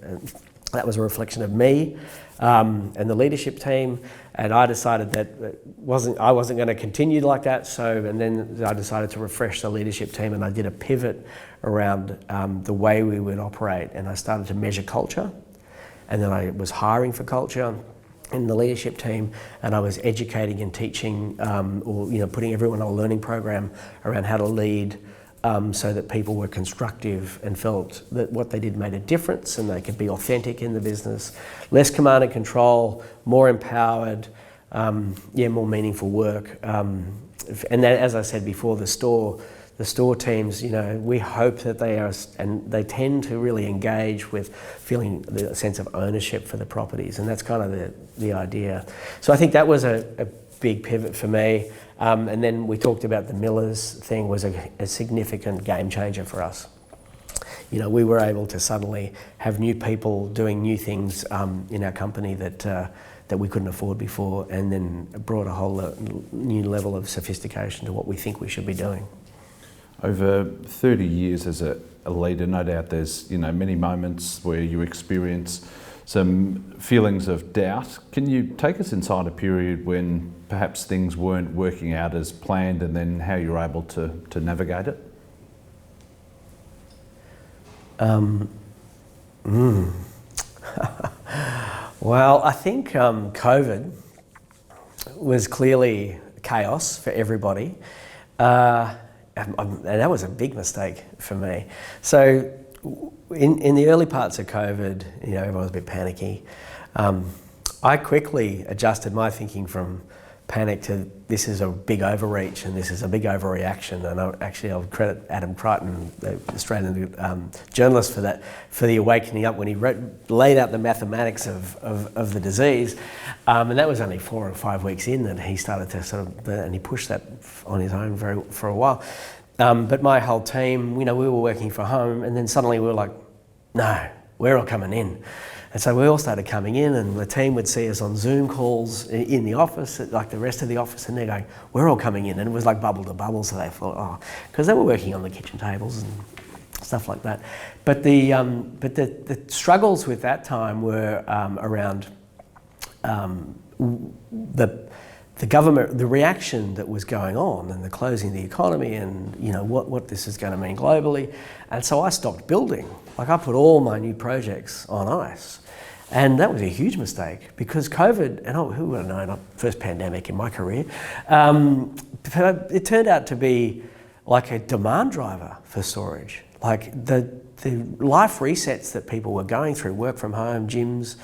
That was a reflection of me and the leadership team, and I decided that I wasn't going to continue like that. And then I decided to refresh the leadership team, and I did a pivot around the way we would operate, and I started to measure culture, and then I was hiring for culture in the leadership team, and I was educating and teaching, putting everyone on a learning program around how to lead. So that people were constructive and felt that what they did made a difference and they could be authentic in the business. Less command and control, more empowered, more meaningful work. And that, as I said before, the store teams, we hope that they are, and they tend to really engage with feeling the sense of ownership for the properties, and that's kind of the idea. So I think that was a big pivot for me. And then we talked about the Millers thing was a significant game changer for us. We were able to suddenly have new people doing new things in our company that we couldn't afford before, and then brought a whole new level of sophistication to what we think we should be doing. Over 30 years as a leader, no doubt there's many moments where you experience some feelings of doubt. Can you take us inside a period when perhaps things weren't working out as planned, and then how you were able to navigate it? Well, I think COVID was clearly chaos for everybody, and that was a big mistake for me. So in the early parts of COVID, everyone was a bit panicky. I quickly adjusted my thinking from panic to this is a big overreach and this is a big overreaction. And I'll credit Adam Crichton, the Australian journalist, for the awakening up when he laid out the mathematics of the disease. And that was only 4 or 5 weeks in that he started to and he pushed that on his own for a while. But my whole team, we were working from home, and then suddenly we were like, no, we're all coming in. And so we all started coming in, and the team would see us on Zoom calls in the office, like the rest of the office, and they're going, we're all coming in. And it was like bubble to bubble, so they thought, because they were working on the kitchen tables and stuff like that. But the struggles with that time were around the government, the reaction that was going on, and the closing of the economy, and what this is going to mean globally. And so I stopped building. Like, I put all my new projects on ice, and that was a huge mistake because COVID, and who would have known, first pandemic in my career, it turned out to be like a demand driver for storage. Like the life resets that people were going through, work from home, gyms,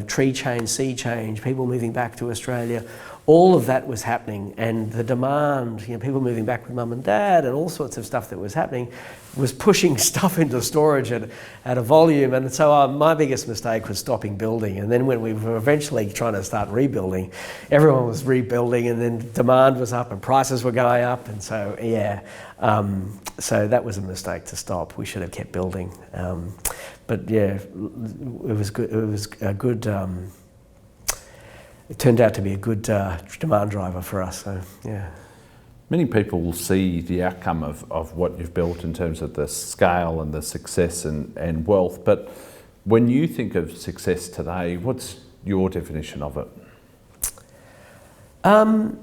tree change, sea change, people moving back to Australia, all of that was happening, and the demand, people moving back with mum and dad, and all sorts of stuff that was happening, was pushing stuff into storage at a volume. And so my biggest mistake was stopping building. And then when we were eventually trying to start rebuilding, everyone was rebuilding, and then demand was up and prices were going up. And so, so that was a mistake to stop. We should have kept building. But yeah, it was good. It was a good. It turned out to be a good demand driver for us. So yeah. Many people will see the outcome of what you've built in terms of the scale and the success and wealth. But when you think of success today, what's your definition of it? I mean,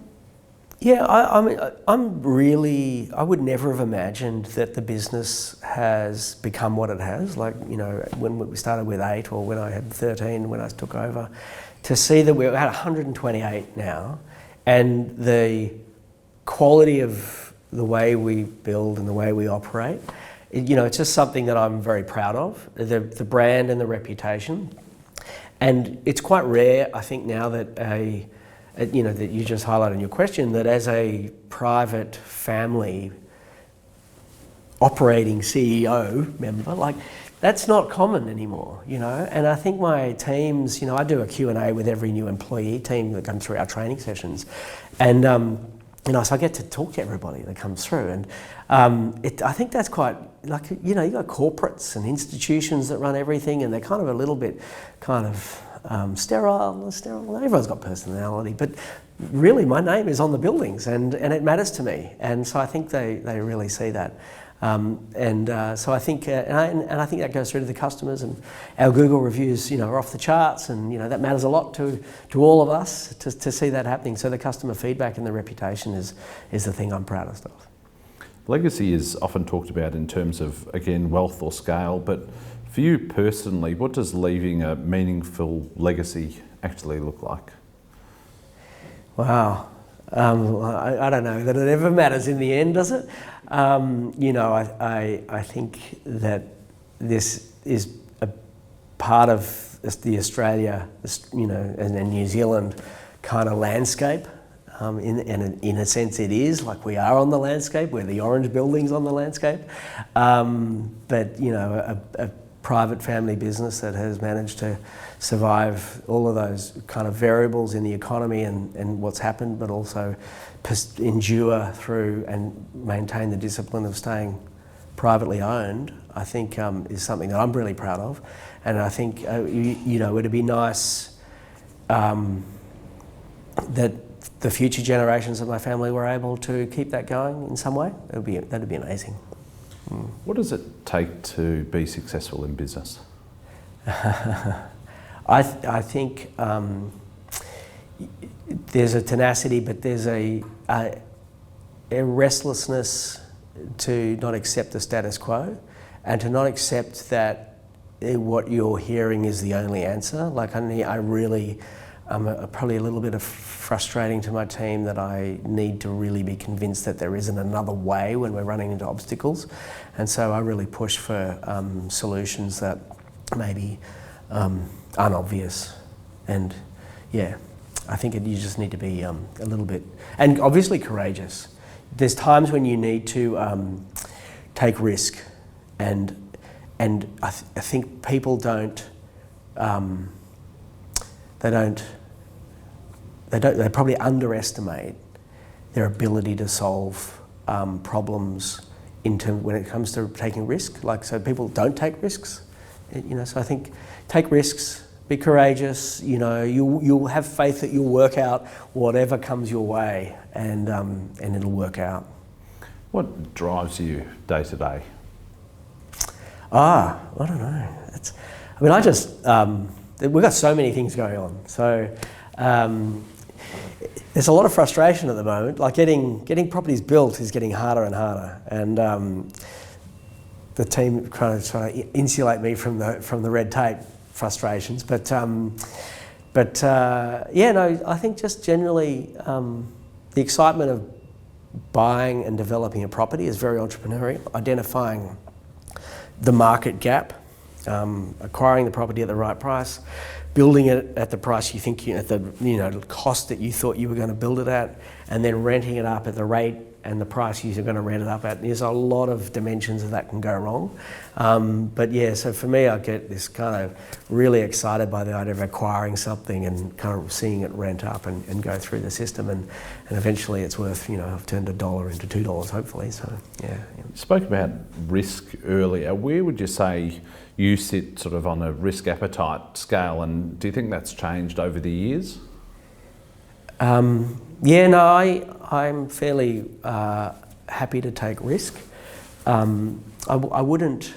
I would never have imagined that the business has become what it has. Like, when we started with 8, or when I had 13, when I took over, to see that we're at 128 now, and the quality of the way we build and the way we operate, it's just something that I'm very proud of, the brand and the reputation. And it's quite rare, I think, now that that you just highlighted in your question, that as a private family operating CEO member, like, that's not common anymore, and I think my teams, I do a Q&A with every new employee team that comes through our training sessions, and so I get to talk to everybody that comes through, and I think that's quite, like, you got corporates and institutions that run everything, and they're kind of a little bit sterile. Everyone's got personality, but really my name is on the buildings, and it matters to me, and so I think they really see that. So I think, and I think that goes through to the customers, and our Google reviews, are off the charts, and that matters a lot to all of us to see that happening. So the customer feedback and the reputation is the thing I'm proudest of. Legacy is often talked about in terms of, again, wealth or scale, but for you personally, what does leaving a meaningful legacy actually look like? Wow. I don't know that it ever matters in the end, does it? I think that this is a part of the Australia, and New Zealand kind of landscape. In a sense it is, like we are on the landscape, we're the orange buildings on the landscape. But a private family business that has managed to survive all of those kind of variables in the economy and what's happened, but also endure through and maintain the discipline of staying privately owned, I think is something that I'm really proud of. And I think, it'd be nice that the future generations of my family were able to keep that going in some way. That'd be amazing. What does it take to be successful in business? I think there's a tenacity, but there's a restlessness to not accept the status quo, and to not accept that what you're hearing is the only answer. Like I'm probably a little bit of frustrating to my team that I need to really be convinced that there isn't another way when we're running into obstacles. And so I really push for solutions that maybe aren't obvious. And yeah, I think you just need to be a little bit, and obviously courageous. There's times when you need to take risk, and I think people don't. They probably underestimate their ability to solve problems when it comes to taking risk. So people don't take risks, So I think take risks, be courageous. You'll have faith that you'll work out whatever comes your way, and it'll work out. What drives you day to day? I don't know. We've got so many things going on. So there's a lot of frustration at the moment. Like getting properties built is getting harder and harder, and the team kind of trying to insulate me from the red tape frustrations. I think just generally the excitement of buying and developing a property is very entrepreneurial. Identifying the market gap. Acquiring the property at the right price, building it at the price you think at the cost that you thought you were going to build it at, and then renting it up at the rate and the price you're going to rent it up at. There's a lot of dimensions of that can go wrong. So for me, I get this kind of really excited by the idea of acquiring something and kind of seeing it rent up and go through the system, and eventually it's worth, I've turned $1 into $2 hopefully. So yeah. You spoke about risk earlier. Where would you say you sit sort of on a risk appetite scale, and do you think that's changed over the years? I'm fairly happy to take risk. I wouldn't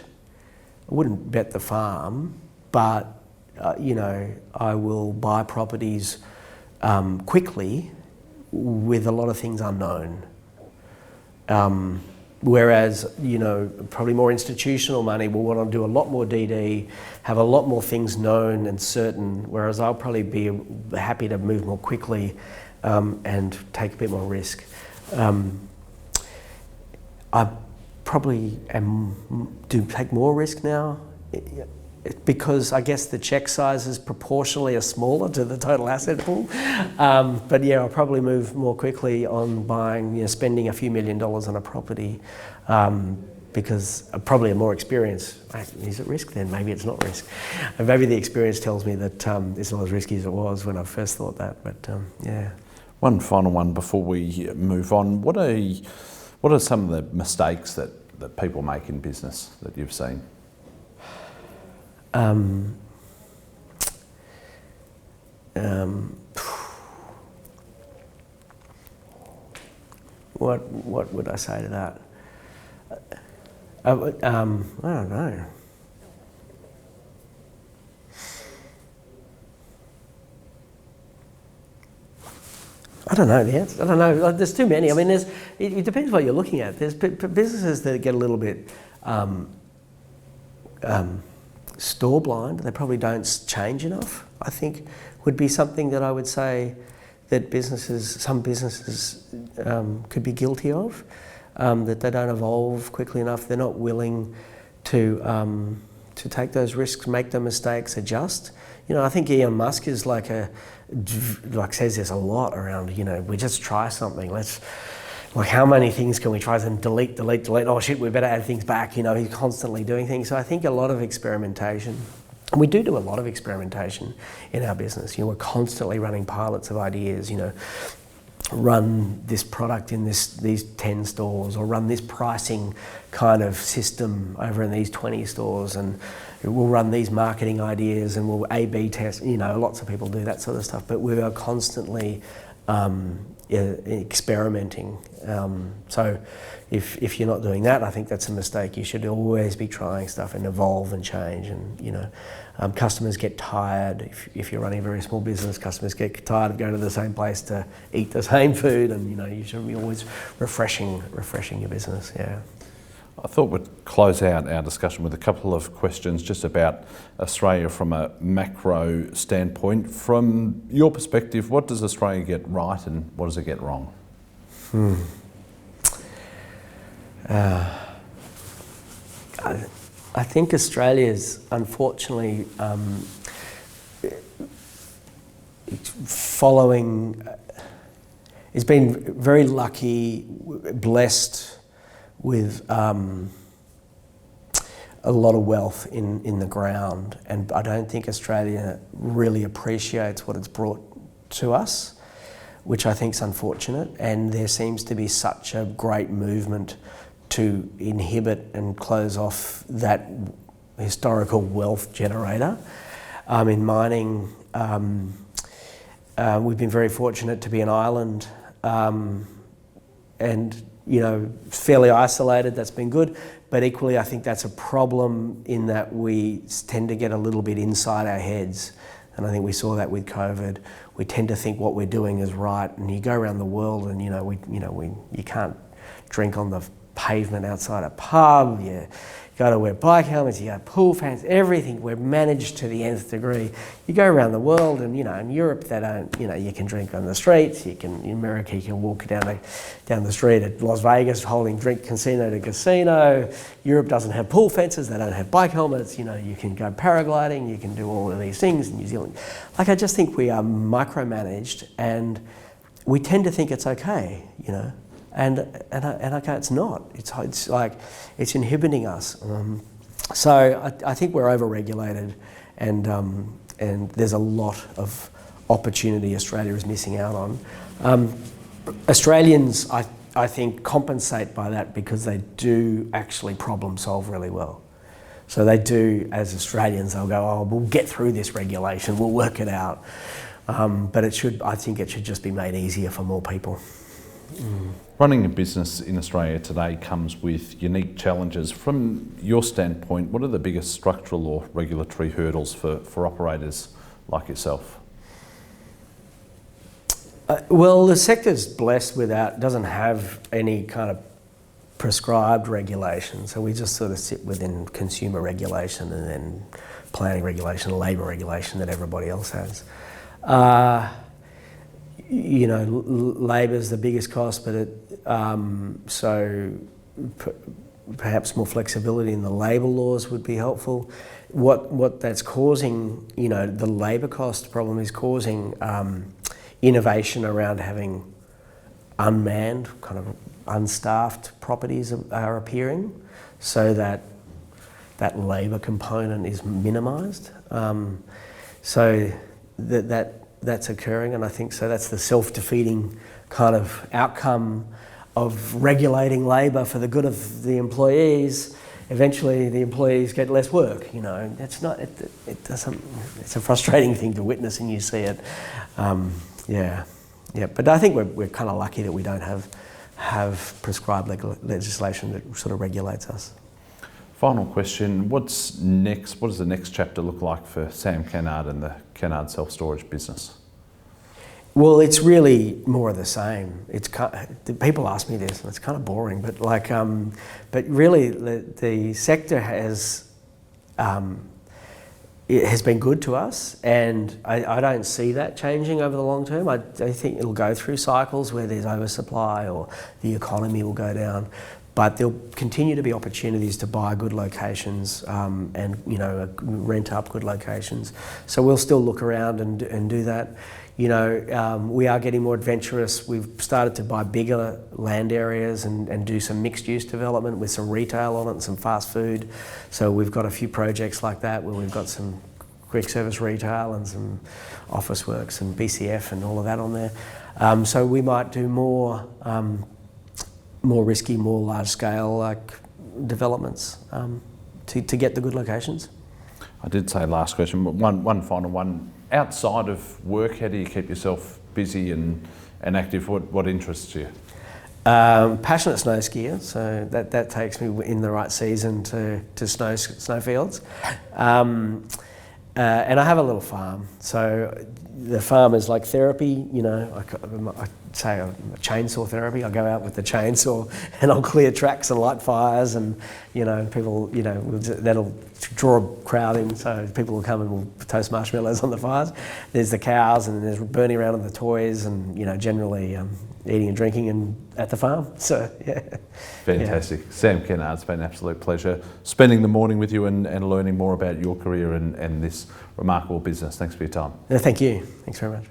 bet the farm, but I will buy properties quickly with a lot of things unknown. Whereas, probably more institutional money will want to do a lot more DD, have a lot more things known and certain, whereas I'll probably be happy to move more quickly and take a bit more risk. I probably do take more risk now because I guess the check sizes proportionally are smaller to the total asset pool. I'll probably move more quickly on buying, spending a few $1 million on a property because I'm probably more experienced. Is it risk then? Maybe it's not risk. And maybe the experience tells me that it's not as risky as it was when I first thought that, yeah. One final one before we move on. What are some of the mistakes that people make in business that you've seen? What would I say to that? I don't know. I don't know the answer. I don't know. There's too many. I mean, it depends what you're looking at. There's businesses that get a little bit store blind. They probably don't change enough, I think, would be something that I would say that some businesses could be guilty of, that they don't evolve quickly enough. They're not willing to take those risks, make the mistakes, adjust. I think Elon Musk is says there's a lot around, we just try something. How many things can we try and delete? Oh shit, we better add things back. He's constantly doing things. So I think a lot of experimentation. And we do a lot of experimentation in our business. We're constantly running pilots of ideas, run this product in these 10 stores, or run this pricing kind of system over in these 20 stores, and we'll run these marketing ideas and we'll A/B test. Lots of people do that sort of stuff, but we are constantly experimenting. So if you're not doing that, I think that's a mistake. You should always be trying stuff and evolve and change. And customers get tired. If you're running a very small business, customers get tired of going to the same place to eat the same food, and you should be always refreshing your business. Yeah. I thought we'd close out our discussion with a couple of questions just about Australia from a macro standpoint. From your perspective, what does Australia get right and what does it get wrong? I think Australia's unfortunately it's been very lucky, blessed with a lot of wealth in the ground, and I don't think Australia really appreciates what it's brought to us, which I think is unfortunate. And there seems to be such a great movement to inhibit and close off that historical wealth generator. In mining, we've been very fortunate to be an island, and fairly isolated. That's been good, but equally I think that's a problem in that we tend to get a little bit inside our heads, and I think we saw that with COVID. We tend to think what we're doing is right, and you go around the world and you can't drink on the pavement outside a pub. You got to wear bike helmets, you got pool fans, everything. We're managed to the nth degree. You go around the world, and in Europe they don't. You can drink on the streets. In America you can walk down the street at Las Vegas holding drink casino to casino. Europe doesn't have pool fences. They don't have bike helmets. You can go paragliding. You can do all of these things in New Zealand. I just think we are micromanaged, and we tend to think it's okay. And okay, it's not. It's like it's inhibiting us. So I think we're overregulated, and there's a lot of opportunity Australia is missing out on. Australians, I think, compensate by that because they do actually problem solve really well. So they do, as Australians, they'll go, oh, we'll get through this regulation, we'll work it out. But I think it should just be made easier for more people. Running a business in Australia today comes with unique challenges. From your standpoint, what are the biggest structural or regulatory hurdles for operators like yourself? Well, the sector's blessed doesn't have any kind of prescribed regulation, so we just sort of sit within consumer regulation and then planning regulation, labour regulation that everybody else has. Labour's the biggest cost, but perhaps more flexibility in the labour laws would be helpful. What that's causing, the labour cost problem is causing innovation around having unmanned, kind of unstaffed properties are appearing, so that labour component is minimised. So that's occurring, and I think so. That's the self-defeating kind of outcome of regulating labour for the good of the employees. Eventually, the employees get less work. That's not. It doesn't. It's a frustrating thing to witness, and you see it. Yeah. But I think we're kind of lucky that we don't have prescribed legislation that sort of regulates us. Final question, what's next? What does the next chapter look like for Sam Kennard and the Kennards Self Storage business? Well, it's really more of the same. People ask me this, and it's kind of boring, but but really the sector it has been good to us, and I don't see that changing over the long term. I think it'll go through cycles where there's oversupply or the economy will go down, but there'll continue to be opportunities to buy good locations and rent up good locations. So we'll still look around and do that. We are getting more adventurous. We've started to buy bigger land areas and do some mixed-use development with some retail on it and some fast food. So we've got a few projects like that where we've got some quick service retail and some office works and BCF and all of that on there. So we might do more risky, more large-scale developments to get the good locations. I did say last question, but one final one. Outside of work, how do you keep yourself busy and active? What interests you? Passionate snow skier, so that takes me in the right season to snowfields. And I have a little farm, so the farm is like therapy. I say a chainsaw therapy. I go out with the chainsaw and I'll clear tracks and light fires, and people, that'll draw a crowd in, so people will come and we'll toast marshmallows on the fires. There's the cows, and there's Bernie around on the toys, and generally eating and drinking and at the farm. So yeah. Fantastic. Yeah. Sam Kennard, it's been an absolute pleasure spending the morning with you and learning more about your career and this remarkable business. Thanks for your time. Thank you. Thanks very much.